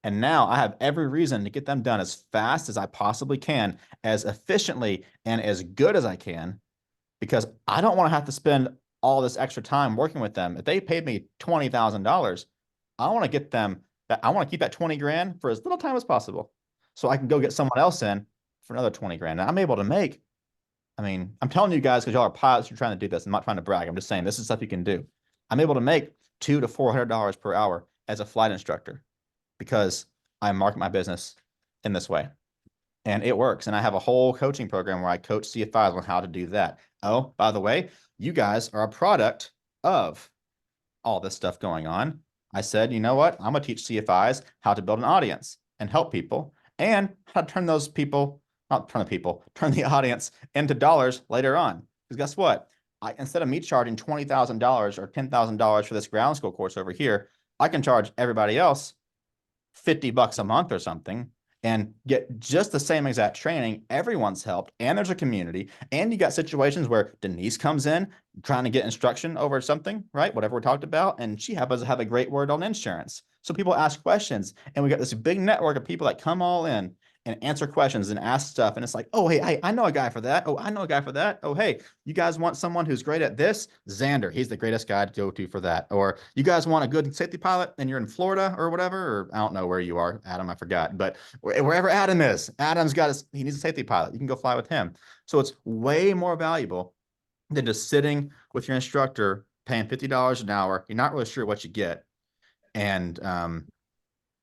And now I have every reason to get them done as fast as I possibly can, as efficiently and as good as I can, because I don't want to have to spend all this extra time working with them. If they paid me $20,000, I want to get them that. I want to keep that 20 grand for as little time as possible, so I can go get someone else in for another 20 grand. And I'm able to make, I mean, I'm telling you guys, because y'all are pilots, you're trying to do this. I'm not trying to brag. I'm just saying this is stuff you can do. I'm able to make $200 to $400 per hour as a flight instructor, because I market my business in this way. And it works. And I have a whole coaching program where I coach CFIs on how to do that. Oh, by the way, you guys are a product of all this stuff going on. I said, you know what? I'm going to teach CFIs how to build an audience and help people, and how to turn those people, not turn the people, turn the audience into dollars later on. Because guess what? Instead of me charging $20,000 or $10,000 for this ground school course over here, I can charge everybody else $50 a month or something and get just the same exact training. Everyone's helped, and there's a community, and you got situations where Denise comes in trying to get instruction over something, right? Whatever we talked about, and she happens to have a great word on insurance. So people ask questions, and we got this big network of people that come all in and answer questions and ask stuff. And it's like, oh, hey, I know a guy for that. Oh, I know a guy for that. Oh, hey, you guys want someone who's great at this? Xander, he's the greatest guy to go to for that. Or you guys want a good safety pilot and you're in Florida or whatever, or I don't know where you are, Adam, I forgot. But wherever Adam is, Adam's got he needs a safety pilot. You can go fly with him. So it's way more valuable than just sitting with your instructor, paying $50 an hour. You're not really sure what you get. And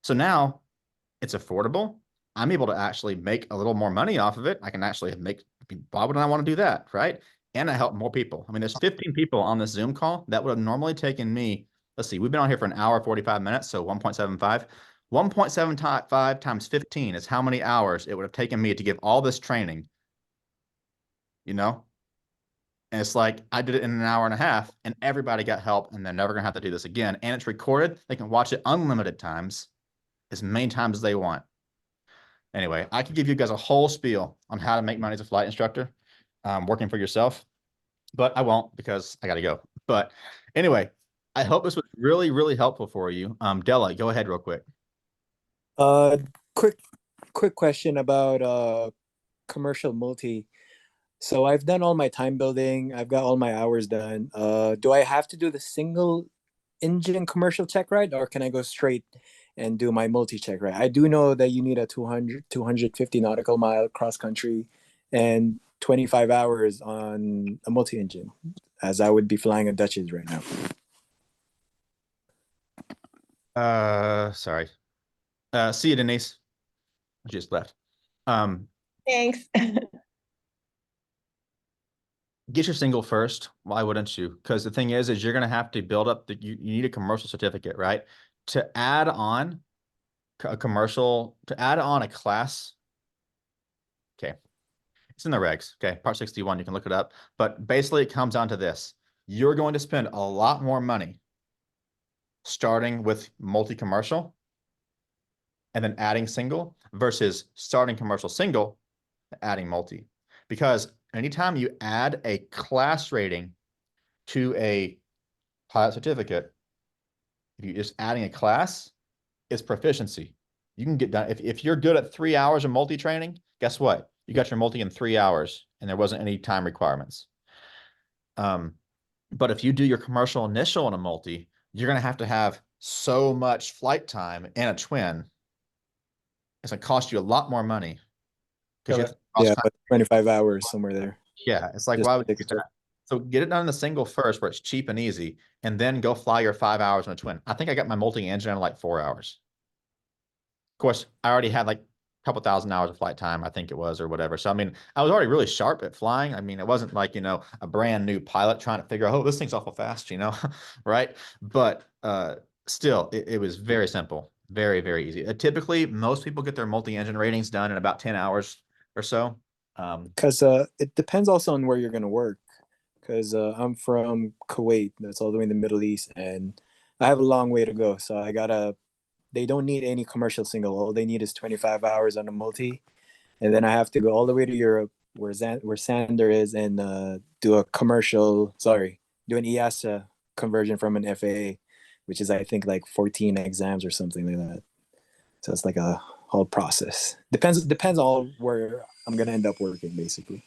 so now it's affordable. I'm able to actually make a little more money off of it. I can actually why would I want to do that, right? And I help more people. I mean, there's 15 people on this Zoom call that would have normally taken me, let's see, we've been on here for an hour, 45 minutes, so 1.75. 1.75 times 15 is how many hours it would have taken me to give all this training, And it's like, I did it in an hour and a half, and everybody got help, and they're never going to have to do this again. And it's recorded. They can watch it unlimited times. as many times as they want. Anyway, I could give you guys a whole spiel on how to make money as a flight instructor, working for yourself, but I won't because I got to go. But anyway, I hope this was really, really helpful for you. Della, go ahead real quick. Uh, quick question about commercial multi. So I've done all my time building. I've got all my hours done. Do I have to do the single engine commercial check ride, or can I go straight and do my multi check ride? I do know that you need a 250 nautical mile cross country and 25 hours on a multi engine, as I would be flying a Dutchess right now. Sorry. See you, Denise. Just left. Thanks. Get your single first. Why wouldn't you? Because the thing is you're gonna have to build up you need a commercial certificate, right? To add on a commercial, to add on a class. Okay. It's in the regs. Okay. Part 61, you can look it up. But basically it comes down to this. You're going to spend a lot more money starting with multi-commercial and then adding single versus starting commercial single, adding multi. Because anytime you add a class rating to a pilot certificate, if you're just adding a class, it's proficiency. You can get done. If you're good at 3 hours of multi training, guess what? You got your multi in 3 hours and there wasn't any time requirements. But if you do your commercial initial in a multi, you're going to have so much flight time in a twin. It's going to cost you a lot more money. Because yeah, but 25 hours somewhere there. Yeah, it's like, Just why would you take do a that? So get it done in the single first where it's cheap and easy, and then go fly your 5 hours in a twin. I think I got my multi-engine in like 4 hours. Of course, I already had like a couple thousand hours of flight time, I think it was, or whatever. So, I mean, I was already really sharp at flying. I mean, it wasn't like, a brand new pilot trying to figure out, oh, this thing's awful fast, right? But still, it was very simple, very, very easy. Typically, most people get their multi-engine ratings done in about 10 hours or so. Because it depends also on where you're going to work. Because I'm from Kuwait, that's all the way in the Middle East, and I have a long way to go. So they don't need any commercial single. All they need is 25 hours on a multi, and then I have to go all the way to Europe, where Sander is, and do an EASA conversion from an FAA, which is I think like 14 exams or something like that. So it's like a whole process. Depends on where I'm gonna end up working, basically.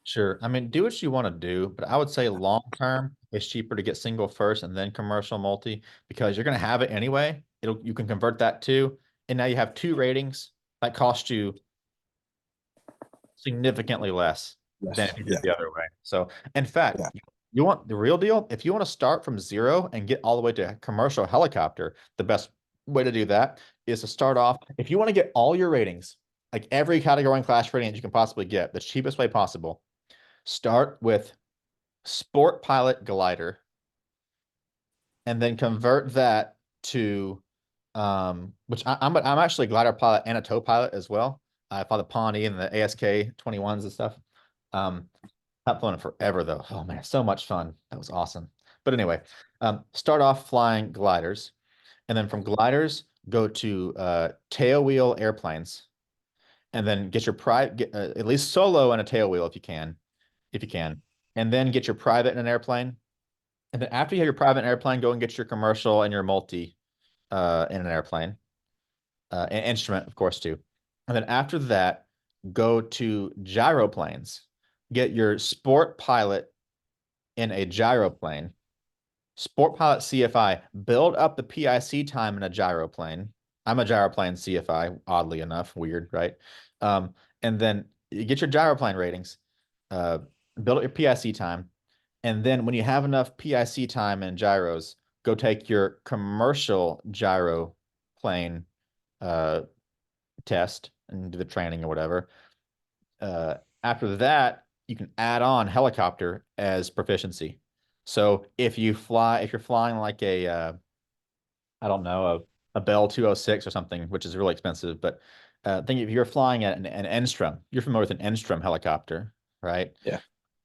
Sure. I mean, do what you want to do, but I would say long term, it's cheaper to get single first and then commercial multi because you're going to have it anyway. You can convert that too. And now you have 2 ratings that cost you significantly less than if you did Yeah. the other way. So, in fact, Yeah. you want the real deal? If you want to start from 0 and get all the way to commercial helicopter, the best way to do that is to start off. If you want to get all your ratings, like every category and class rating that you can possibly get, the cheapest way possible, start with sport pilot glider and then convert that to which I'm actually a glider pilot and a tow pilot as well. I fly the Pawnee and the ASK 21s and stuff. Not flown it forever though. Oh man, so much fun. That was awesome. But anyway, start off flying gliders, and then from gliders go to tail wheel airplanes, and then get your private, at least solo and a tail wheel if you can, and then get your private in an airplane. And then after you have your private airplane, go and get your commercial and your multi in an airplane, and instrument, of course, too. And then after that, go to gyroplanes. Get your sport pilot in a gyroplane. Sport pilot CFI. Build up the PIC time in a gyroplane. I'm a gyroplane CFI, oddly enough. Weird, right? And then you get your gyroplane ratings. Uh, build up your PIC time. And then when you have enough PIC time and gyros, go take your commercial gyro plane test and do the training or whatever. After that, you can add on helicopter as proficiency. So if you're flying like I don't know, a Bell 206 or something, which is really expensive, but think if you're flying an Enstrom, you're familiar with an Enstrom helicopter, right? Yeah.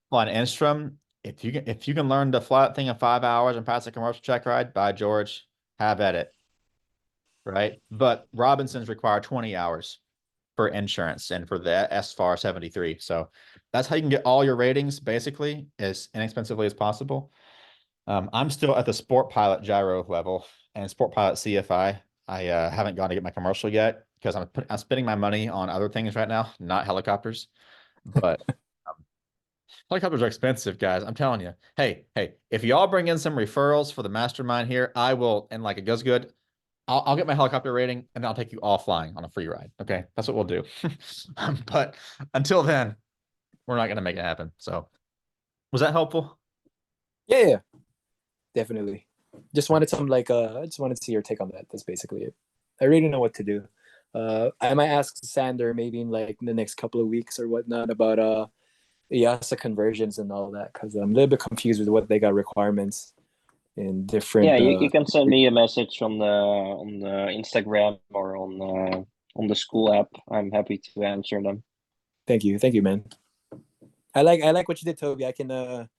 Flying an Enstrom, if you can learn to fly that thing in 5 hours and pass a commercial check ride, by George, have at it. right? But Robinsons require 20 hours for insurance and for the SFAR 73. So that's how you can get all your ratings basically as inexpensively as possible. I'm still at the Sport Pilot gyro level and Sport Pilot CFI. I haven't gone to get my commercial yet because I'm spending my money on other things right now, not helicopters. But helicopters are expensive, guys. I'm telling you. Hey, if y'all bring in some referrals for the mastermind here, I will, and like it goes good, I'll get my helicopter rating and then I'll take you all flying on a free ride. Okay, that's what we'll do. But until then, we're not gonna make it happen. So, was that helpful? Yeah, definitely. Just wanted some I just wanted to see your take on that. That's basically it. I really don't know what to do. I might ask Sander maybe in like the next couple of weeks or whatnot about EASA conversions and all that because I'm a little bit confused with what they got requirements in different. Yeah, you can send me a message on the Instagram or on the school app. I'm happy to answer them. Thank you, man. I like what you did, Toby. I can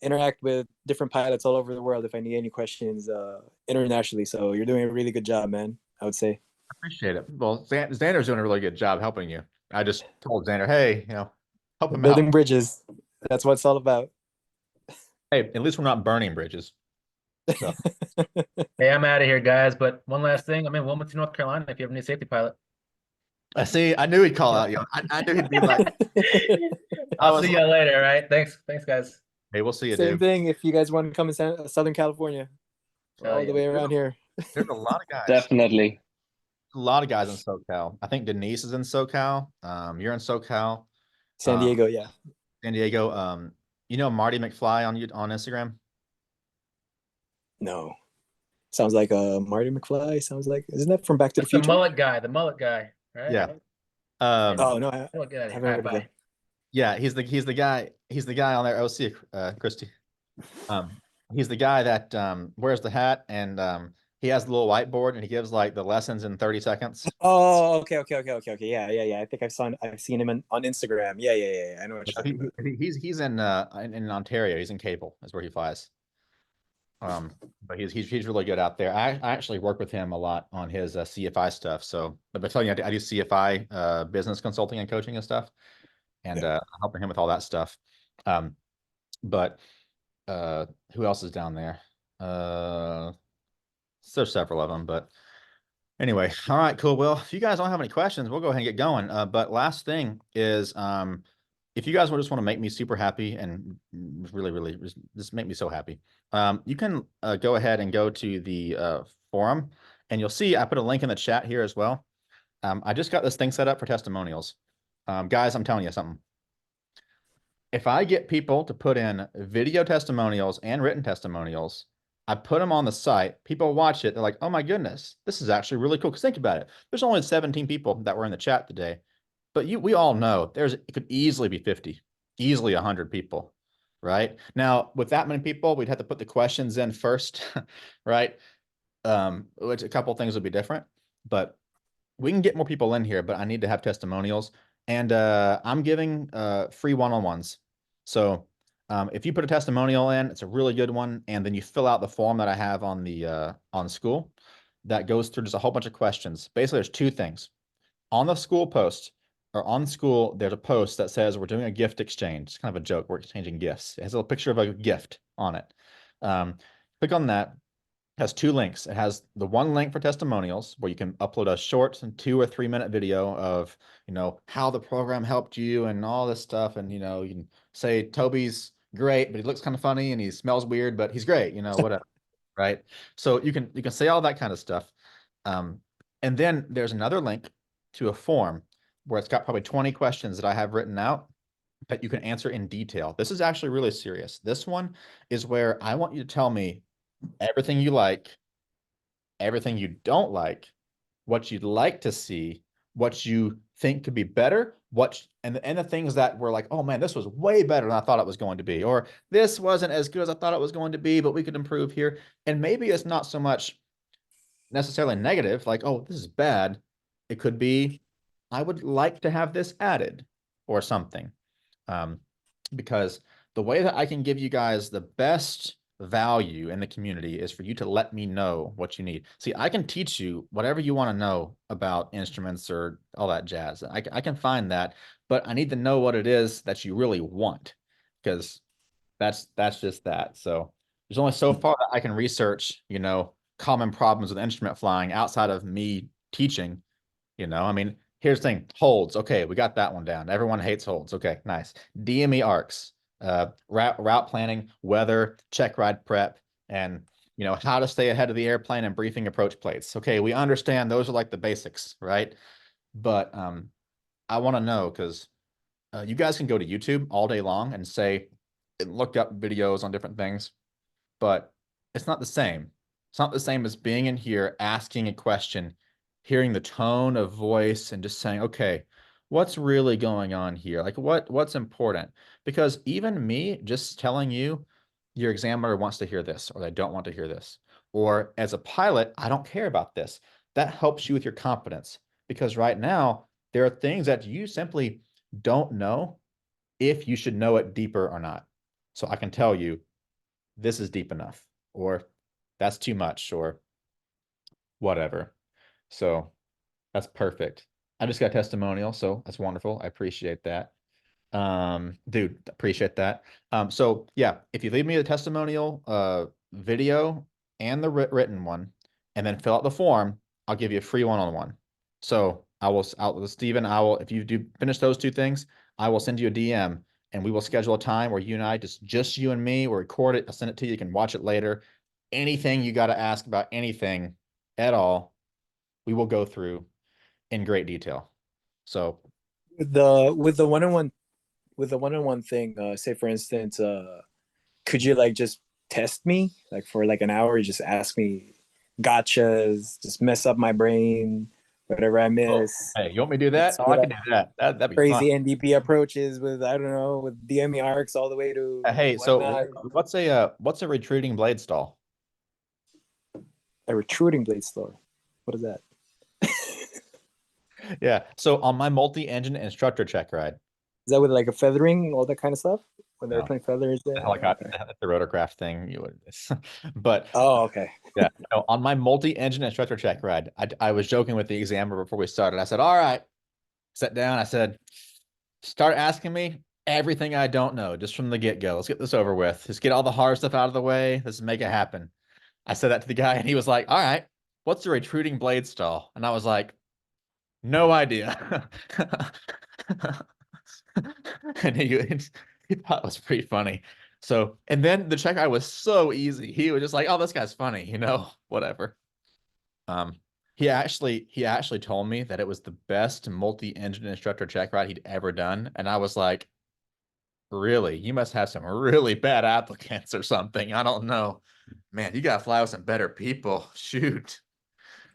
interact with different pilots all over the world if I need any questions internationally. So you're doing a really good job, man. I would say. Appreciate it. Well, Xander's doing a really good job helping you. I just told Xander, hey, help him Building out. bridges. That's what it's all about. Hey, at least we're not burning bridges. So. Hey, I'm out of here, guys. But one last thing, I'm in Wilmington, North Carolina. If you ever need a safety pilot, I see. I knew he'd call out you. I knew he'd be like, I'll see you later. All right. Thanks, guys. Hey, we'll see you, Same dude. thing. If you guys want to come in Southern California, all the way around here. There's a lot of guys. Definitely. A lot of guys in SoCal. I think Denise is in SoCal. You're in SoCal. San Diego, yeah. San Diego. You know Marty McFly on Instagram? No. Sounds like Marty McFly. Sounds like, isn't that from Back to the Future? The mullet guy, right? Yeah. Oh no, I haven't heard of him. Yeah, he's the guy on there. OC, Christy. He's the guy that wears the hat and he has the little whiteboard and he gives like the lessons in 30 seconds. Oh, okay. Yeah. I think I've seen him on Instagram. Yeah. I know what you're talking about. He's in Ontario. He's in Cable. Is where he flies. But he's really good out there. I actually work with him a lot on his CFI stuff. So, but I tell you, I do CFI business consulting and coaching and stuff, and helping him with all that stuff. But who else is down there? There's several of them, but anyway, all right, cool. Well, if you guys don't have any questions, we'll go ahead and get going. But last thing is, if you guys just want to make me super happy and really just make me so happy, you can go ahead and go to the forum, and you'll see I put a link in the chat here as well. I just got this thing set up for testimonials. Guys, I'm telling you something. If I get people to put in video testimonials and written testimonials, I put them on the site, people watch it, they're like, oh my goodness, this is actually really cool. Because think about it. There's only 17 people that were in the chat today. But we all know it could easily be 50, easily 100 people, right? Now, with that many people, we'd have to put the questions in first, right? Which a couple things would be different, but we can get more people in here, but I need to have testimonials. And I'm giving free one-on-ones. So if you put a testimonial in, it's a really good one, and then you fill out the form that I have on the on school that goes through just a whole bunch of questions. Basically, there's two things. On the school post, or on school, there's a post that says we're doing a gift exchange. It's kind of a joke. We're exchanging gifts. It has a little picture of a gift on it. Click on that. It has two links. It has the one link for testimonials where you can upload a short 2 or 3 minute video of, how the program helped you and all this stuff. And, you can say Toby's great, but he looks kind of funny and he smells weird, but he's great, whatever. Right. So you can say all that kind of stuff. And then there's another link to a form where it's got probably 20 questions that I have written out that you can answer in detail. This is actually really serious. This one is where I want you to tell me everything you like, everything you don't like, what you'd like to see, what you think could be better, and the things that were like, oh man, this was way better than I thought it was going to be, or this wasn't as good as I thought it was going to be, but we could improve here. And maybe it's not so much necessarily negative, like, oh, this is bad. It could be, I would like to have this added or something. Because the way that I can give you guys the best value in the community is for you to let me know what you need. See, I can teach you whatever you want to know about instruments or all that jazz. I can find that, but I need to know what it is that you really want, because that's just that. So there's only so far that I can research, common problems with instrument flying outside of me teaching. I mean, here's the thing: holds. Okay, we got that one down. Everyone hates holds. Okay, nice. DME arcs, route planning, weather, check ride prep, and how to stay ahead of the airplane and briefing approach plates. Okay, we understand those are like the basics, right? But I want to know, because you guys can go to YouTube all day long and say, look up videos on different things, but it's not the same. It's not the same as being in here, asking a question, hearing the tone of voice, and just saying, okay, what's really going on here? Like what's important? Because even me just telling you, your examiner wants to hear this, or they don't want to hear this. Or as a pilot, I don't care about this. That helps you with your confidence, because right now there are things that you simply don't know if you should know it deeper or not. So I can tell you, this is deep enough, or that's too much, or whatever. So that's perfect. I just got a testimonial, so that's wonderful. I appreciate that. Dude, appreciate that. So yeah, if you leave me a testimonial video and the written one, and then fill out the form, I'll give you a free one-on-one. So Stephen, if you do finish those two things, I will send you a DM, and we will schedule a time where you and I, just you and me, we'll record it. I'll send it to you. You can watch it later. Anything you got to ask about anything at all, we will go through in great detail. So With the one-on-one thing, say for instance, could you like just test me like for like an hour, just ask me gotchas, just mess up my brain, whatever I miss. hey, you want me to do that? Oh, I With can do that. That'd be fun. crazy NDP approaches with, I don't know, with DME arcs all the way to Hey, so whatnot. what's a retreating blade stall? A retruiting blade store. What is that? Yeah. So on my multi-engine instructor check ride, Is that with like a feathering, all that kind of stuff? When the no, airplane feathers the there? helicopter, Okay. the rotorcraft thing, you would, but Oh, okay. yeah, no, on my multi-engine instructor check ride, I was joking with the examiner before we started. I said, all right, sat down. I said, start asking me everything I don't know just from the get-go. Let's get this over with. Just get all the hard stuff out of the way. Let's make it happen. I said that to the guy, and he was like, all right, what's a retreating blade stall? And I was like, no idea. And he thought it was pretty funny. So, and then the check guy was so easy. He was just like, oh, this guy's funny, whatever. Um, he actually told me that it was the best multi-engine instructor check ride he'd ever done. And I was like, really? You must have some really bad applicants or something. I don't know. Man, you gotta fly with some better people. Shoot.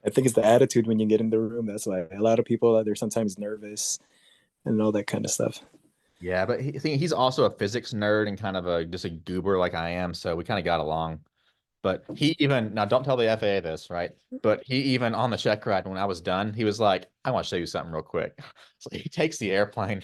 I think it's the attitude when you get in the room. That's why a lot of people, they're sometimes nervous and all that kind of stuff. Yeah, but he's also a physics nerd and kind of just a goober like I am, so we kind of got along. But he even now, don't tell the FAA this, right? But he even on the check ride when I was done, he was like, "I want to show you something real quick." So he takes the airplane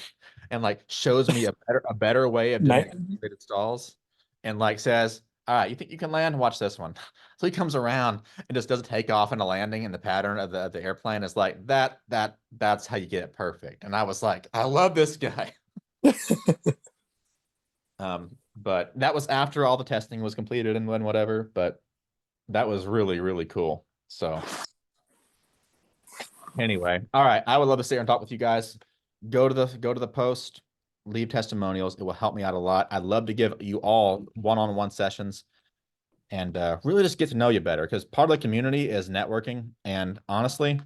and like shows me a better way of doing accelerated stalls, and like says, "All right, you think you can land? Watch this one." So he comes around and just does a takeoff and a landing, and the pattern of the airplane is like that's how you get it perfect. And I was like, I love this guy. But that was after all the testing was completed and when whatever, but that was really, really cool. So anyway, all right. I would love to sit here and talk with you guys. Go to the post, leave testimonials. It will help me out a lot. I'd love to give you all one-on-one sessions and really just get to know you better, because part of the community is networking. And honestly,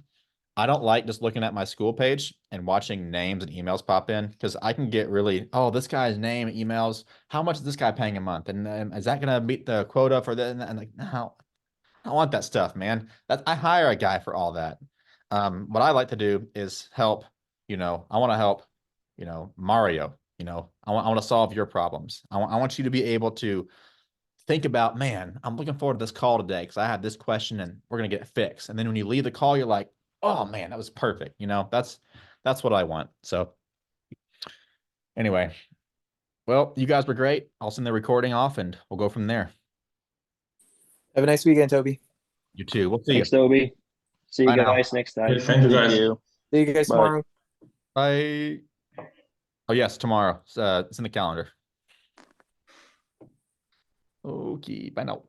I don't like just looking at my school page and watching names and emails pop in, because I can get really, oh, this guy's name, emails, how much is this guy paying a month? And is that going to meet the quota for that? And like, no, I don't want that stuff, man. I hire a guy for all that. What I like to do is help, I want to help, Mario, I want to solve your problems. I want you to be able to think about, man, I'm looking forward to this call today because I have this question and we're gonna get it fixed. And then when you leave the call, you're like, oh man, that was perfect. That's what I want. So anyway, well, you guys were great. I'll send the recording off and we'll go from there. Have a nice weekend, Toby. You too. We'll see you. Thanks, Toby. See you Bye now. guys next time. Okay, thank you, guys. See you guys Bye. tomorrow. Bye. Oh yes, tomorrow. It's in the calendar. Okay, bye now.